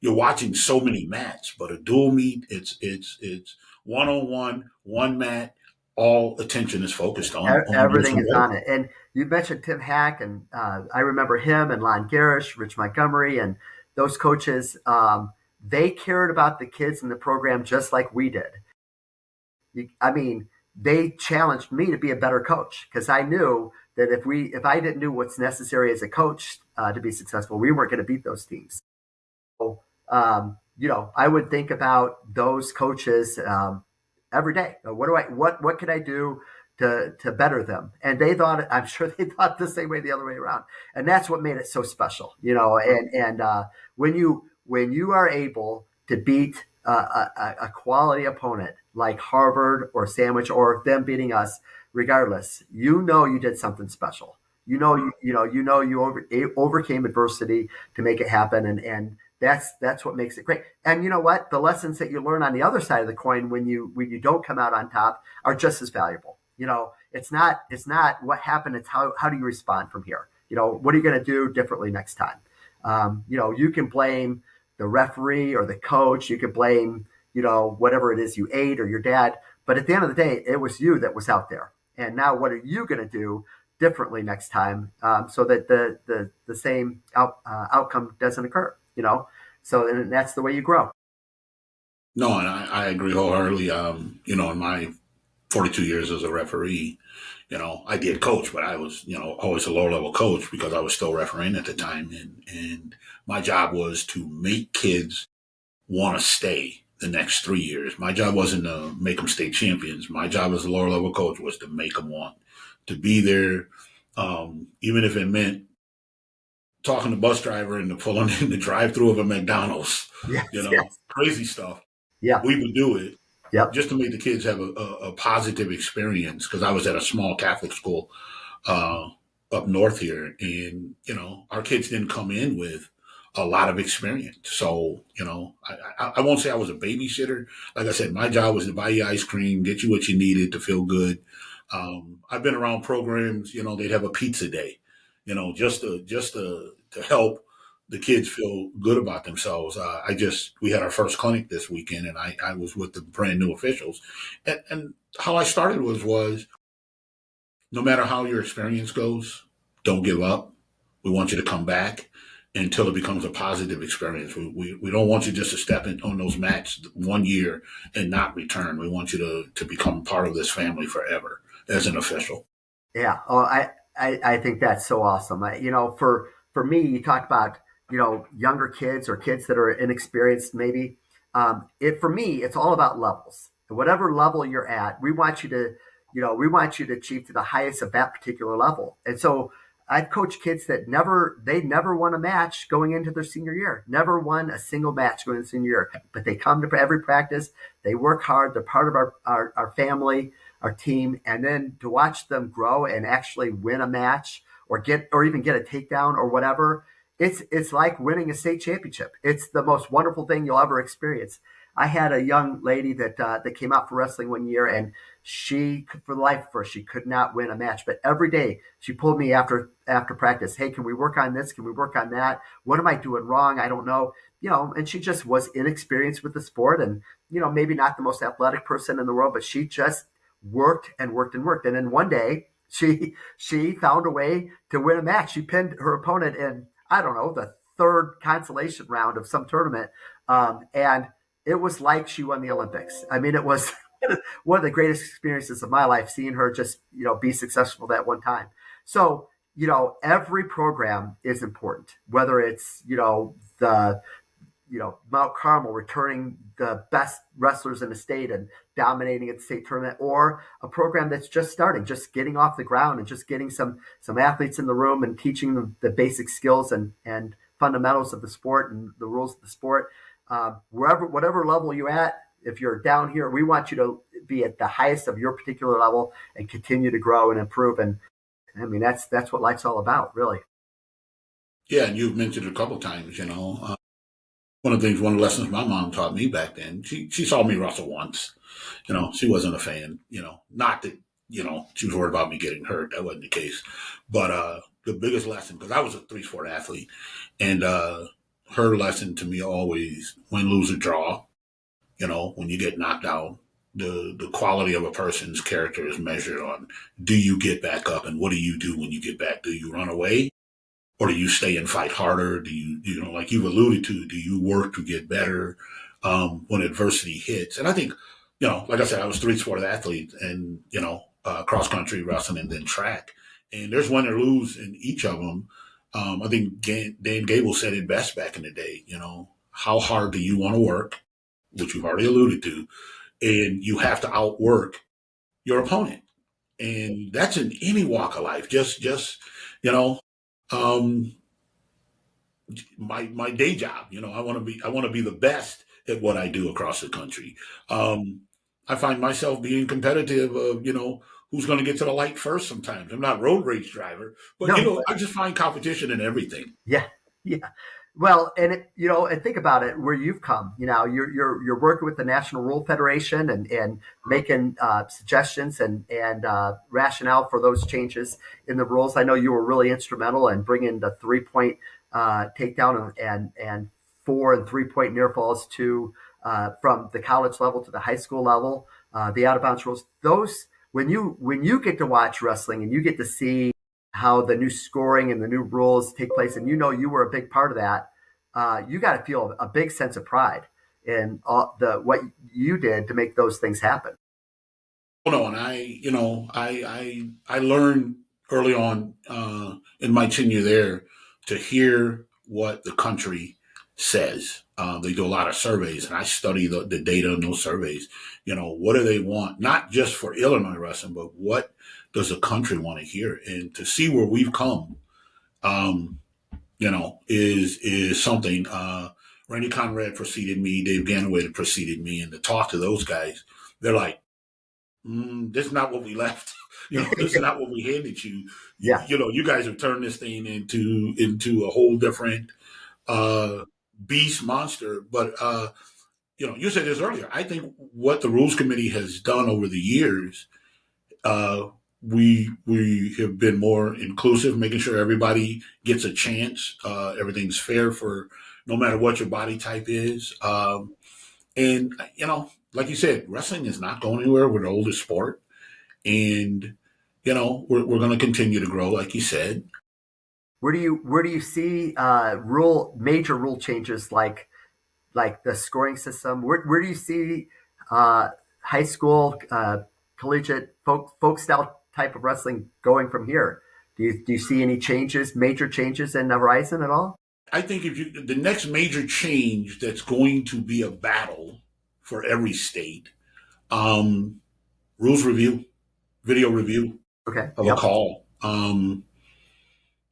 You're watching so many mats, but a dual meet, it's one on one mat. All attention is focused on those Everything who is go. on it. And you mentioned Tim Hack, and I remember him and Lon Garish, Rich Montgomery, and those coaches. They cared about the kids in the program just like we did. I mean, they challenged me to be a better coach because I knew that if I didn't know what's necessary as a coach to be successful, we weren't going to beat those teams. So, I would think about those coaches every day. What could I do to better them? And I'm sure they thought the same way the other way around. And that's what made it so special, and when you are able to beat a quality opponent like Harvard or Sandwich or them beating us, regardless, you did something special. You overcame adversity to make it happen, and that's what makes it great. And you know what? The lessons that you learn on the other side of the coin when you don't come out on top are just as valuable. It's not what happened. It's how do you respond from here? What are you going to do differently next time? You can blame the referee or the coach. You can blame whatever it is you ate or your dad. But at the end of the day, it was you that was out there. And now, what are you going to do differently next time so that the same outcome doesn't occur? So and that's the way you grow. No, and I agree wholeheartedly. In my 42 years as a referee, I did coach, but I was, always a lower level coach because I was still refereeing at the time. And my job was to make kids want to stay the next 3 years. My job wasn't to make them state champions. My job as a lower level coach was to make them want to be there. Even if it meant talking to bus driver and pulling in the drive through of a McDonald's, Yes, yes, crazy stuff. yeah, We would do it yep, just to make the kids have a positive experience because I was at a small Catholic school uh, up north here, and our kids didn't come in with a lot of experience. So I won't say I was a babysitter. Like I said, my job was to buy you ice cream, get you what you needed to feel good. I've been around programs. They'd have a pizza day, just to help. the kids feel good about themselves. We had our first clinic this weekend, and I was with the brand new officials, and how I started was no matter how your experience goes, don't give up. We want you to come back until it becomes a positive experience. We don't want you just to step in on those mats 1 year and not return. We want you to become part of this family forever as an official. Yeah. Oh, I think that's so awesome. For me, you talk about, younger kids or kids that are inexperienced, maybe. For me, it's all about levels. And whatever level you're at, we want you to achieve to the highest of that particular level. And so I've coached kids that they never won a match going into their senior year, never won a single match going into senior year, but they come to every practice. They work hard. They're part of our family, our team, and then to watch them grow and actually win a match or even get a takedown or whatever, it's like winning a state championship. It's the most wonderful thing you'll ever experience. I had a young lady that came out for wrestling one year, and for the life of her, she could not win a match. But every day she pulled me after practice. Hey, can we work on this? Can we work on that? What am I doing wrong? I don't know. And she just was inexperienced with the sport, and maybe not the most athletic person in the world, but she just worked and worked and worked. And then one day she found a way to win a match. She pinned her opponent in, I don't know, the third consolation round of some tournament. And it was like she won the Olympics. I mean, it was one of the greatest experiences of my life, seeing her just, be successful that one time. So, every program is important, whether it's, the Mount Carmel returning the best wrestlers in the state and dominating at the state tournament, or a program that's just starting, just getting off the ground and just getting some athletes in the room and teaching them the basic skills and fundamentals of the sport and the rules of the sport. Whatever level you're at, if you're down here, we want you to be at the highest of your particular level and continue to grow and improve. And I mean, that's what life's all about, really. Yeah, and you've mentioned it a couple of times. One of the things, one of the lessons my mom taught me back then. She saw me wrestle once. She wasn't a fan. Not that she was worried about me getting hurt. That wasn't the case. But the biggest lesson, because I was a three-sport athlete, and her lesson to me always: win, lose, or draw. When you get knocked out, the quality of a person's character is measured on, do you get back up, and what do you do when you get back? Do you run away, or do you stay and fight harder? Do you like you've alluded to, do you work to get better when adversity hits? And I think, like I said, I was three-sport athlete, and cross country, wrestling, and then track. And there's win or lose in each of them. I think Dan Gable said it best back in the day. How hard do you want to work, which you've already alluded to, and you have to outwork your opponent, and that's in any walk of life. Just you know, um, my day job. I want to be the best at what I do across the country. Um, I find myself being competitive of who's going to get to the light first. Sometimes I'm not a road race driver, but No, I just find competition in everything. yeah, yeah. Well, and and think about it, where you've come. You're working with the National Rule Federation and making suggestions and rationale for those changes in the rules. I know you were really instrumental in bringing the 3 point takedown and 4 and 3 point near falls to from the college level to the high school level. The out of bounds rules. Those when you get to watch wrestling and you get to see how the new scoring and the new rules take place, and you were a big part of that. You got to feel a big sense of pride in all what you did to make those things happen. Oh no, and I learned early on in my tenure there to hear what the country says. They do a lot of surveys, and I study the data in those surveys. What do they want? Not just for Illinois wrestling, but what does the country want to hear? And to see where we've come, um, is something. Randy Conrad preceded me, Dave Ganaway preceded me, and to talk to those guys, they're like, this is not what we left. This is not what we handed you. Yeah, You guys have turned this thing into a whole different uh, beast monster. But you said this earlier. I think what the rules committee has done over the years, we have been more inclusive, making sure everybody gets a chance. Everything's fair for no matter what your body type is. And like you said, wrestling is not going anywhere. We're the oldest sport, and we're going to continue to grow, like you said. Where do you see major rule changes like the scoring system? Where do you see uh, high school, collegiate, folk style type of wrestling going from here? Do you see any changes, major changes in the horizon at all? I think the next major change that's going to be a battle for every state, um, rules review, video review Okay. of a Yep. call. Some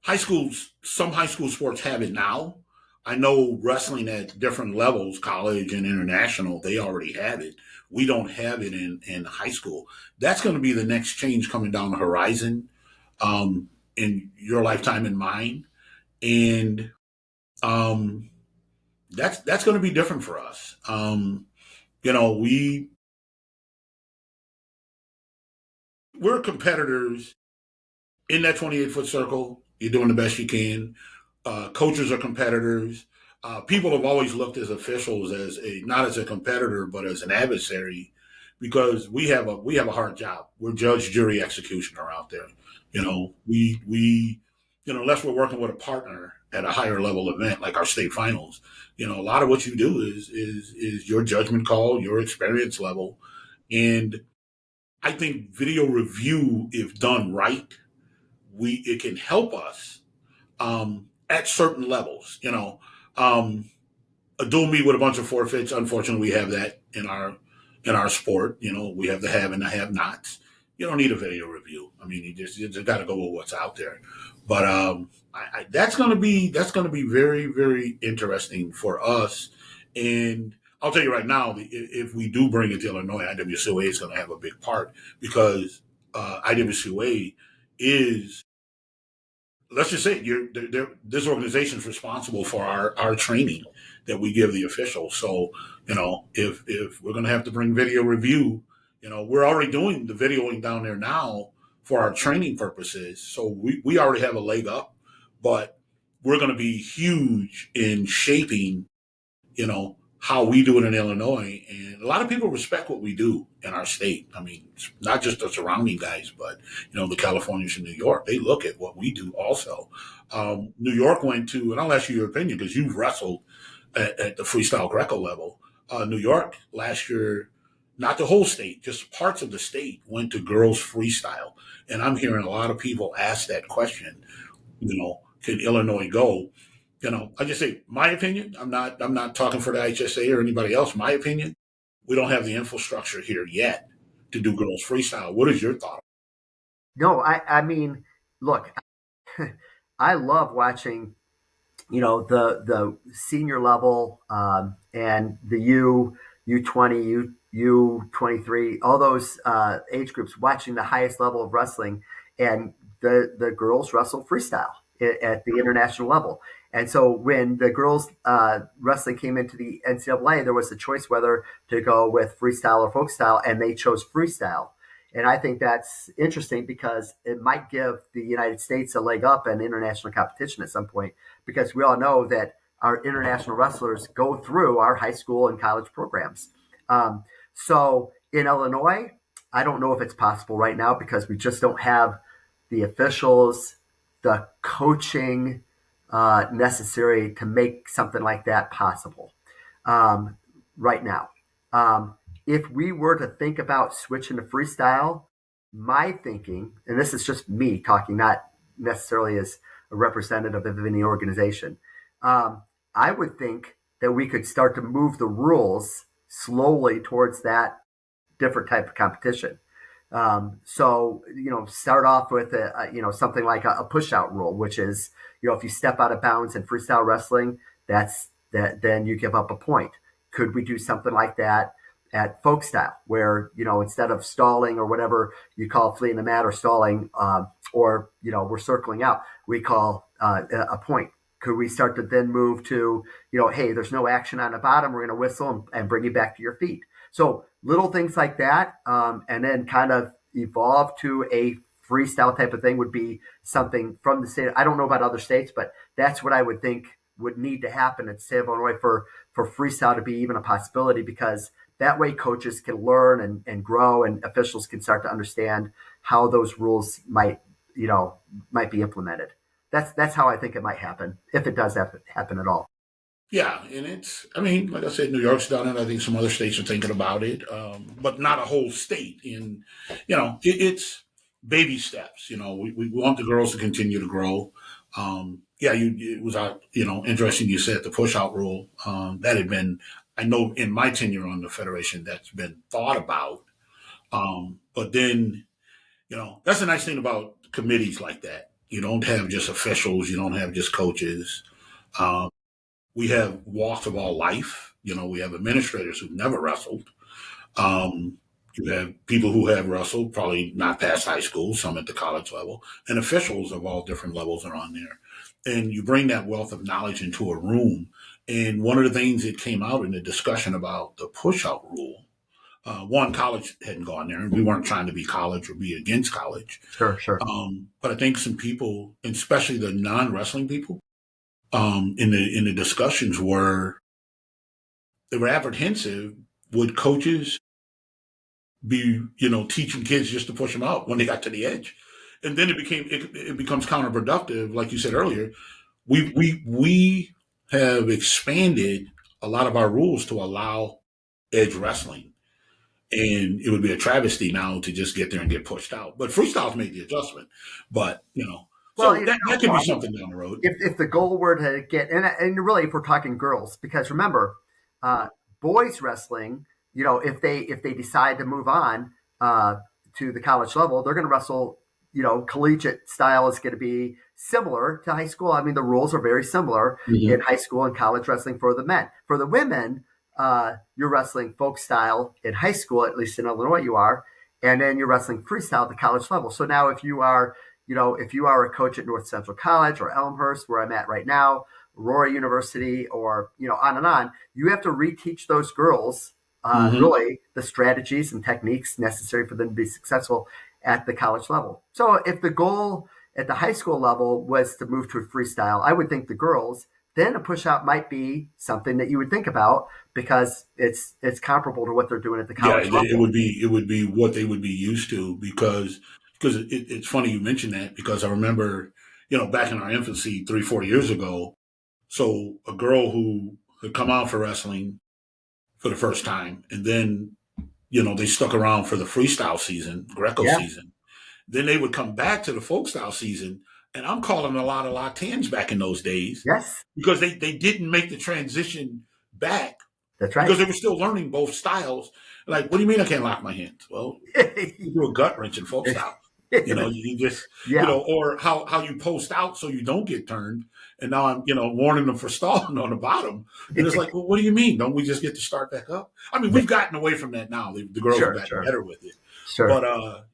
high school sports have it now. I know wrestling at different levels, college and international, they already have it. We don't have it in high school. That's going to be the next change coming down the horizon, um, in your lifetime and mine. And um, that's going to be different for us. You know, we're competitors in that 28-foot circle. You're doing the best you can. Coaches are competitors. People have always looked as officials as not as a competitor but as an adversary, because we have a hard job. We're judge, jury, executioner out there. We unless we're working with a partner at a higher level event like our state finals, a lot of what you do is your judgment call, your experience level. And I think video review, if done right, we it can help us at certain levels. A dual meet with a bunch of forfeits. Unfortunately, we have that in our sport. We have the have and the have nots. You don't need a video review. I mean, you just got to go with what's out there. But that's gonna be very, very interesting for us. And I'll tell you right now, if we do bring it to Illinois, IWCOA is going to have a big part, because IWCOA is, let's just say, this organization is responsible for our training that we give the officials. So, if we're going to have to bring video review, we're already doing the videoing down there now for our training purposes. So we already have a leg up, but we're going to be huge in shaping, how we do it in Illinois. And a lot of people respect what we do in our state. I mean, it's not just the surrounding guys, but, the Californians in New York, they look at what we do also. New York went to, and I'll ask you your opinion because you've wrestled at the freestyle Greco level. New York last year, not the whole state, just parts of the state went to girls freestyle. And I'm hearing a lot of people ask that question, can Illinois go? I just say my opinion. I'm not talking for the HSA or anybody else. My opinion, we don't have the infrastructure here yet to do girls freestyle. What is your thought? No, I mean, look, I love watching the senior level, and the U20, U23, all those age groups watching the highest level of wrestling, and the girls wrestle freestyle at the international level. And so when the girls wrestling came into the NCAA, there was a choice whether to go with freestyle or folk style, and they chose freestyle. And I think that's interesting because it might give the United States a leg up in international competition at some point, because we all know that our international wrestlers go through our high school and college programs. So in Illinois, I don't know if it's possible right now because we just don't have the officials, the coaching necessary to make something like that possible right now. If we were to think about switching to freestyle, my thinking, and this is just me talking, not necessarily as a representative of any organization, um, I would think that we could start to move the rules slowly towards that different type of competition. So start off with something like a push out rule, which is if you step out of bounds in freestyle wrestling, then you give up a point. Could we do something like that at folk style, where instead of stalling or whatever you call fleeing the mat or stalling, or we're circling out, we call a point. Could we start to then move to hey, there's no action on the bottom, we're going to whistle and bring you back to your feet. So little things like that, and then kind of evolve to a freestyle type of thing would be something from the state. I don't know about other states, but that's what I would think would need to happen at the state of Illinois for freestyle to be even a possibility, because that way coaches can learn and grow, and officials can start to understand how those rules might be implemented. That's how I think it might happen, if it does happen at all. Yeah, and I mean, like I said, New York's done it. I think some other states are thinking about it, but not a whole state. And, it's baby steps. We want the girls to continue to grow. Yeah, it was, interesting you said the push out rule. That had been, I know in my tenure on the Federation, that's been thought about. But then, that's the nice thing about committees like that. You don't have just officials, you don't have just coaches. Um, we have walks of all life. We have administrators who've never wrestled. Um, you have people who have wrestled, probably not past high school, some at the college level, and officials of all different levels are on there. And you bring that wealth of knowledge into a room. And one of the things that came out in the discussion about the push-out rule, one, college hadn't gone there, and we weren't trying to be college or be against college. Sure. But I think some people, and especially the non-wrestling people, in the discussions they were apprehensive. Would coaches be teaching kids just to push them out when they got to the edge? And then it becomes counterproductive. Like you said earlier, we have expanded a lot of our rules to allow edge wrestling, and it would be a travesty now to just get there and get pushed out. But freestyle's made the adjustment. But Well, so that could be something down the road. If the goal were to get, and really if we're talking girls, because remember, boys wrestling, if they decide to move on to the college level, they're going to wrestle. Collegiate style is going to be similar to high school. I mean, the rules are very similar in high school and college wrestling for the men. For the women, you're wrestling folk style in high school, at least in Illinois you are, and then you're wrestling freestyle at the college level. So now if you are a coach at North Central College or Elmhurst, where I'm at right now, Aurora University, or, on and on, you have to reteach those girls really the strategies and techniques necessary for them to be successful at the college level. So if the goal at the high school level was to move to freestyle, I would think the girls, then a push out might be something that you would think about, because it's comparable to what they're doing at the college level. It would be what they would be used to, because it's funny you mentioned that, because I remember, back in our infancy 3-4 years ago, so a girl who had come out for wrestling for the first time, and then, they stuck around for the freestyle season, Greco season. Then they would come back to the folk style season, and I'm calling a lot of Latins back in those days. Yes. Because they didn't make the transition back. That's right. Because they were still learning both styles. Like, what do you mean I can't lock my hands? Well, you do a gut wrench in folk style. You just, or how you post out so you don't get turned. And now I'm, warning them for stalling on the bottom. And it's like, well, what do you mean? Don't we just get to start back up? I mean, we've gotten away from that now. The girls have gotten better with it. Sure. But,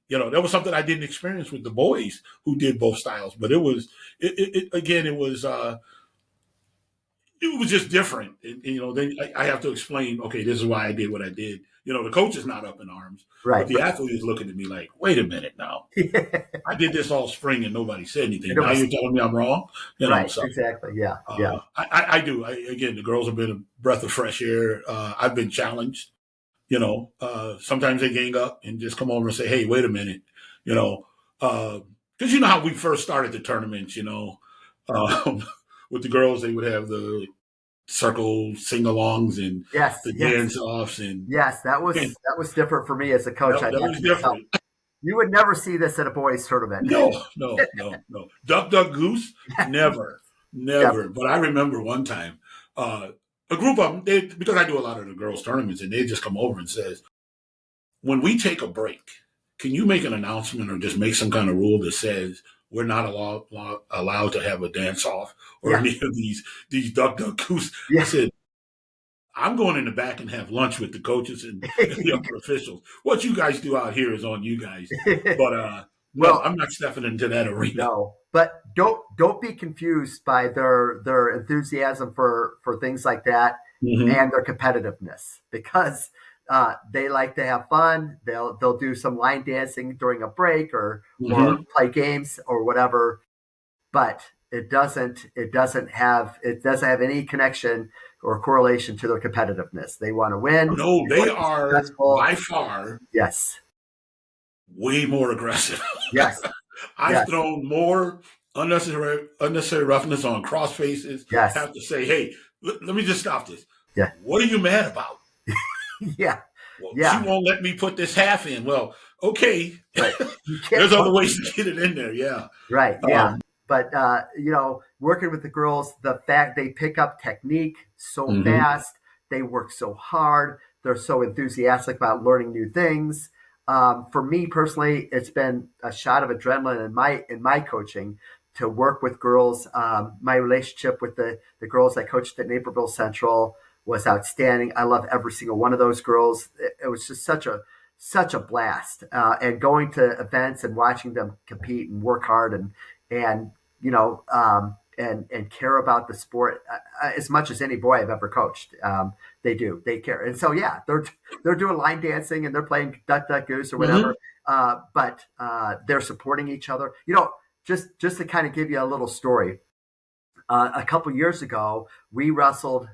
that was something I didn't experience with the boys who did both styles. But it was just different. And, then I have to explain, okay, this is why I did what I did. The coach is not up in arms. Right. But the athlete is looking at me like, wait a minute now. I did this all spring and nobody said anything. Now you're telling me I'm wrong? Right, so, exactly. Yeah. I do. Again, the girls have been a breath of fresh air. I've been challenged. Sometimes they gang up and just come over and say, hey, wait a minute. Because you know how we first started the tournaments, with the girls, they would have the circle sing-alongs and the dance-offs. And that was different for me as a coach. That was different. You would never see this at a boys' tournament. No. Duck, duck, goose, never. But I remember one time, a group of them, because I do a lot of the girls' tournaments, and they just come over and says, when we take a break, can you make an announcement or just make some kind of rule that says we're not allowed to have a dance-off or any of these duck, duck, goose? I said, I'm going in the back and have lunch with the coaches and the upper officials. What you guys do out here is on you guys. But I'm not stepping into that arena. No, but don't be confused by their enthusiasm for things like that and their competitiveness, because They like to have fun. They'll do some line dancing during a break or Mm-hmm. play games or whatever. But it doesn't have any connection or correlation to their competitiveness. They want to win. No, They they want to be are successful. by far Yes. way more aggressive. Yes. I've Yes. thrown more unnecessary roughness on cross faces. Yes. Have to say, hey, let me just stop this. Yeah. What are you mad about? Yeah. Well, she Yeah. won't let me put this half in. Well, okay. Right. You can't There's other ways to get it in there. Yeah. Right. Yeah. Um, But working with the girls, the fact they pick up technique so mhm. fast, they work so hard, they're so enthusiastic about learning new things. For me personally, it's been a shot of adrenaline in my coaching to work with girls. My relationship with the girls I coached at Naperville Central was outstanding. I love every single one of those girls. It was just such a blast. And going to events and watching them compete and work hard and and care about the sport as much as any boy I've ever coached. They do. They care, and so yeah, they're doing line dancing and they're playing duck duck goose or whatever. Mhm. But they're supporting each other. Just to kind of give you a little story. A couple years ago, we wrestled.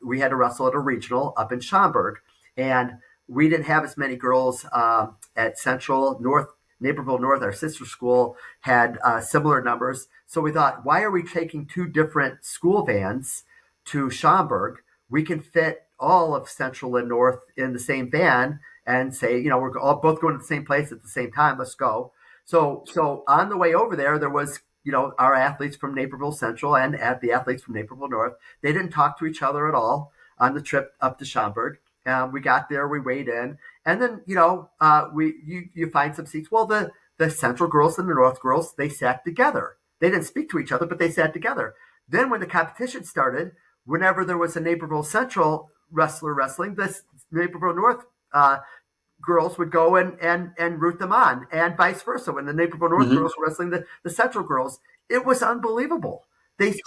We had to wrestle at a regional up in Schaumburg, and we didn't have as many girls at Central North. Naperville North, our sister school, had similar numbers. So we thought, why are we taking two different school vans to Schaumburg? We can fit all of Central and North in the same van and say, we're all both going to the same place at the same time. Let's go. So on the way over there was our athletes from Naperville Central and at the athletes from Naperville North. They didn't talk to each other at all on the trip up to Schaumburg. We got there, we weighed in, and then you find some seats. Well, the Central girls and the North girls, they sat together. They didn't speak to each other, but they sat together. Then when the competition started, whenever there was a Naperville Central wrestler wrestling, the Naperville North girls would go and root them on, and vice versa. When the Naperville North Mhm. girls were wrestling the Central girls, it was unbelievable. They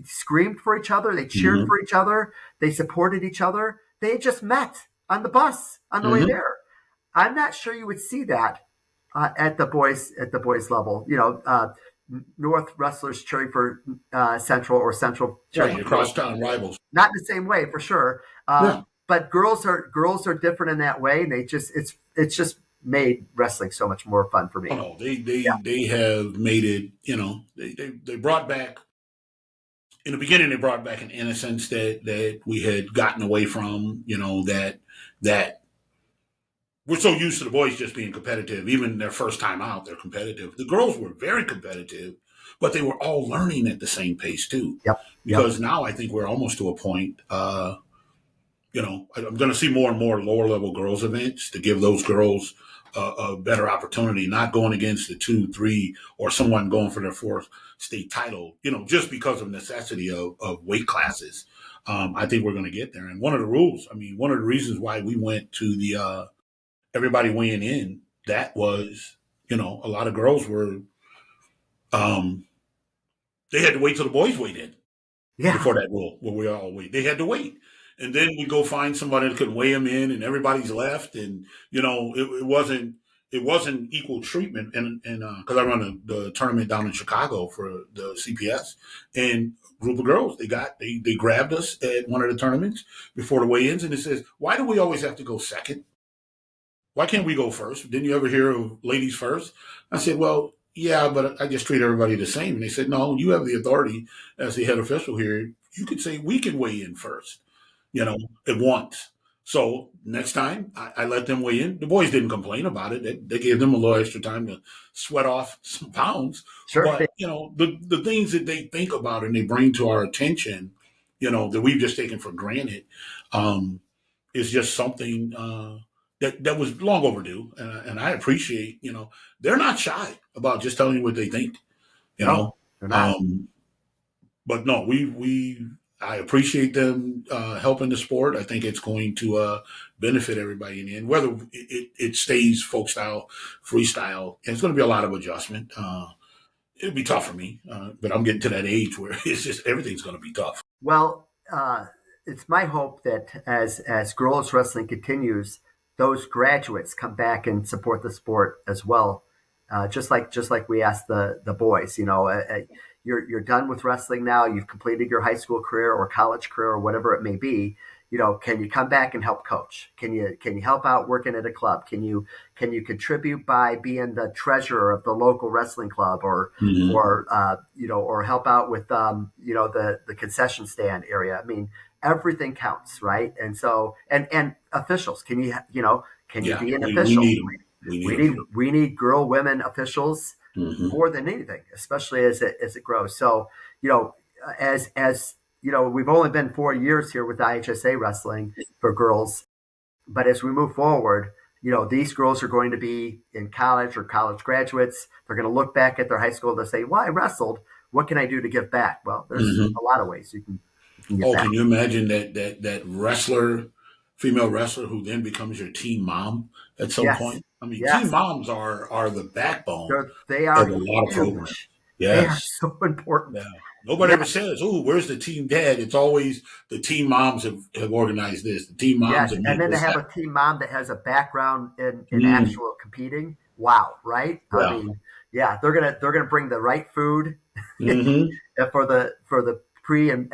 screamed for each other, they cheered Mhm. for each other, they supported each other. They had just met on the bus on the way Mhm. there. I'm not sure you would see that at the boys level. North wrestlers cheering for Central or Central cheering Right. for Your North. crosstown rivals. Not in the same way, for sure. Yeah. But girls are different in that way, and it's just made wrestling so much more fun for Oh me. no, Yeah, they have made it. They brought back in the beginning. They brought back an innocence that we had gotten away from. That we're so used to the boys just being competitive. Even their first time out, they're competitive. The girls were very competitive, but they were all learning at the same pace too. yep, yep, Because now I think we're almost to a point. I'm going to see more and more lower level girls events to give those girls a better opportunity, not going against the 2, 3, or someone going for their fourth state title, just because of necessity of weight classes. I think we're going to get there. And one of the rules, I mean, one of the reasons why we went to the everybody weighing in, that was, a lot of girls were, um, they had to wait till the boys weighed in yeah, before that rule where we all wait. They had to wait. And then we go find somebody that could weigh them in and everybody's left. And, it wasn't equal treatment. And cause I run the tournament down in Chicago for the CPS, and group of girls, they grabbed us at one of the tournaments before the weigh-ins. And it says, why do we always have to go second? Why can't we go first? Didn't you ever hear of ladies first? I said, well, yeah, but I just treat everybody the same. And they said, no, you have the authority as the head official here. You could say we can weigh in first, you know, at once. So next time I let them weigh in. The boys didn't complain about it. They gave them a little extra time to sweat off some pounds. sure, But, the things that they think about and they bring to our attention, that we've just taken for granted, um, is just something that was long overdue, and I appreciate. They're not shy about just telling you what they think. You no, know, they're not. um, but no, we I appreciate them helping the sport. I think it's going to benefit everybody in the end, whether it stays folk style, freestyle. And it's going to be a lot of adjustment. It'll be tough for me, but I'm getting to that age where it's just everything's going to be tough. Well, it's my hope that as girls wrestling continues, those graduates come back and support the sport as well. Just like we asked the boys, you're done with wrestling now. You've completed your high school career or college career or whatever it may be. Can you come back and help coach? Can you help out working at a club? Can you contribute by being the treasurer of the local wrestling club, or Hmm. or help out with the concession stand area? I mean, everything counts, right? And so and officials, can you Yeah, be an we official? need them. We need We them. need we need girl, women officials Hmm. more than anything, especially as it grows. So, you know, as we've only been 4 years here with IHSA wrestling for girls, but as we move forward, these girls are going to be in college or college graduates. They're going to look back at their high school and say, "Well, I wrestled. What can I do to give back?" Well, there's Hmm. a lot of ways you can give Oh, back. can you imagine that wrestler, female wrestler, who then becomes your team mom at some Yes, point? I mean, team yes, moms are the backbone they of are a lot of programs. huge. They are Yes. so important. Yeah. Nobody ever Yes, says, "Oh, where's the team dad?" It's always the team moms have organized this. The team moms yes, have and made then to this have a happen. team mom that has a background in Mm, actual competing. Wow, right? I yeah. mean, yeah, they're gonna bring the right food Hmm. for the pre and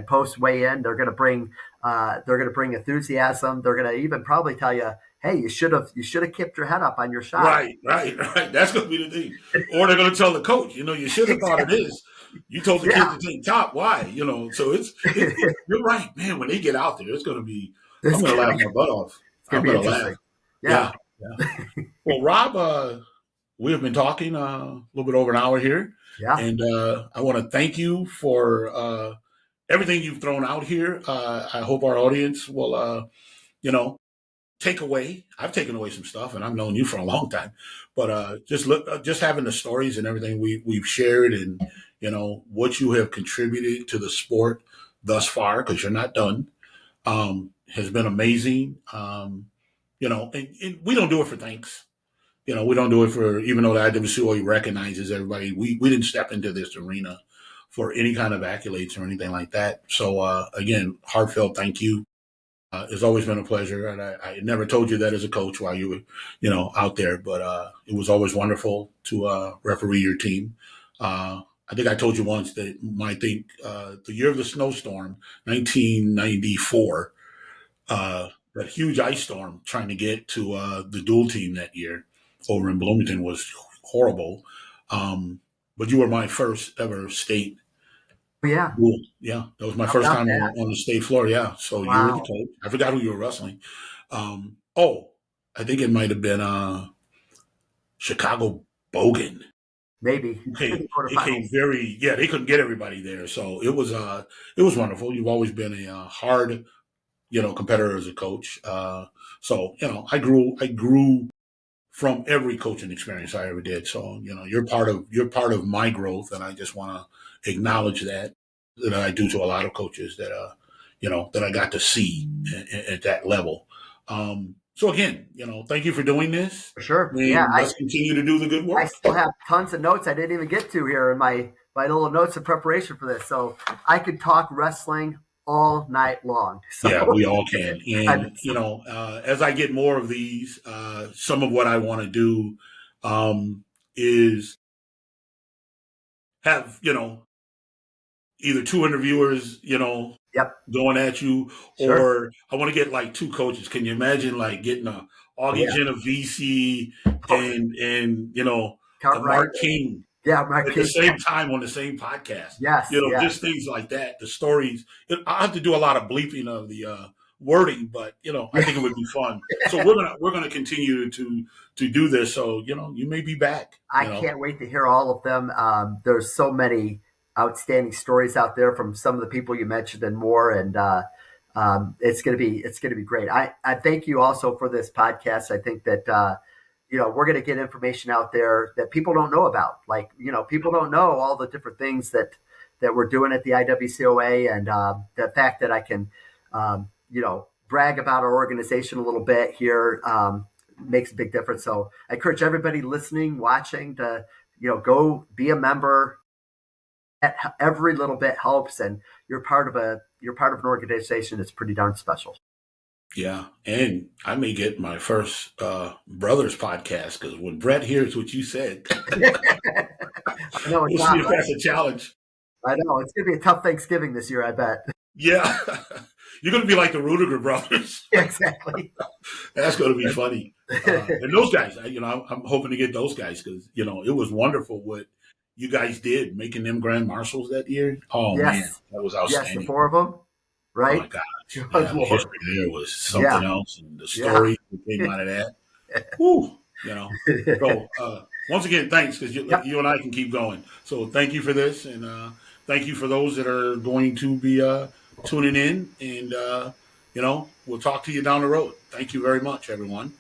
post weigh in. They're gonna bring enthusiasm. They're gonna even probably tell you, hey, you should have kept your head up on your shot. Right, right, right. That's going to be the thing. Or they're going to tell the coach, you should have thought of Exactly. this. You told the Yeah, kid to take top. Why? So you're right, man. When they get out there, it's going to be, I'm it's going to gonna laugh be my butt off. it's gonna I'm be going to laugh. interesting. Yeah, Yeah, yeah. Well, Rob, we have been talking a little bit over an hour here, yeah, and I want to thank you for everything you've thrown out here. I hope our audience will, you know, take away. I've taken away some stuff, and I've known you for a long time. But just having the stories and everything we've shared, and what you have contributed to the sport thus far, because you're not done, has been amazing. And we don't do it for thanks. We don't do it for, even though the IWCOA recognizes everybody. We didn't step into this arena for any kind of accolades or anything like that. So again, heartfelt thank you. It's always been a pleasure, and I never told you that as a coach while you were, out there. But it was always wonderful to referee your team. I think I told you once that the year of the snowstorm, 1994, that huge ice storm trying to get to the dual team that year over in Bloomington was horrible. But you were my first ever state. yeah. Cool. Yeah, that was my How first about time that? on the state floor. Yeah, so you were the Wow. coach. I forgot who you were wrestling. Oh, I think it might have been Chicago Bogan. Maybe in Okay, the it came quarterfinals. very. Yeah, they couldn't get everybody there, so it was wonderful. You've always been a hard competitor as a coach. So I grew from every coaching experience I ever did. So you're part of my growth, and I just want to acknowledge that I do to a lot of coaches that I got to see at that level. So again, thank you for doing this, For sure. Yeah, and let's continue to do the good I work. still have tons of notes I didn't even get to here in my little notes in preparation for this. So I could talk wrestling all night long. Yeah, So we all can. I'm And as I get more of these, some of what I want to do is have either two interviewers, yep, going at you, sure. or I want to get like two coaches. Can you imagine like getting a Oh Augie yeah. Genovese Oh, and a Cartwright. Mark King Yeah, Mark at the King. same time on the same podcast? Yes, yes. Just things like that. The stories. I have to do a lot of bleeping of the wording, but I Yeah. think it would be fun. So we're gonna continue to do this. So you may be back. I can't wait to hear all of them. There's so many outstanding stories out there from some of the people you mentioned and more, and it's gonna be great. I thank you also for this podcast. I think that we're gonna get information out there that people don't know about. Like people don't know all the different things that we're doing at the IWCOA, and the fact that I can brag about our organization a little bit here. Makes a big difference. So I encourage everybody listening, watching to, go be a member, every little bit helps, and you're part of an organization that's pretty darn special. Yeah, and I may get my first brothers podcast because when Brett hears what you said, I know we'll it's see not if right. that's a challenge. I know it's going to be a tough Thanksgiving this year, I bet. Yeah, you're going to be like the Rudiger brothers. Exactly. That's going to be funny. And those guys, I'm hoping to get those guys because it was wonderful what you guys did making them grand marshals that year. Oh man, Yes. that was Yes, the outstanding. four of them, Oh my right? gosh, Good yeah, the Lord. history there was Yeah. something else, and the Yeah. story that came out of that. Whew, So once again, thanks because Yep. you and I can keep going. So thank you for this, and thank you for those that are going to be tuning in, and we'll talk to you down the road. Thank you very much, everyone.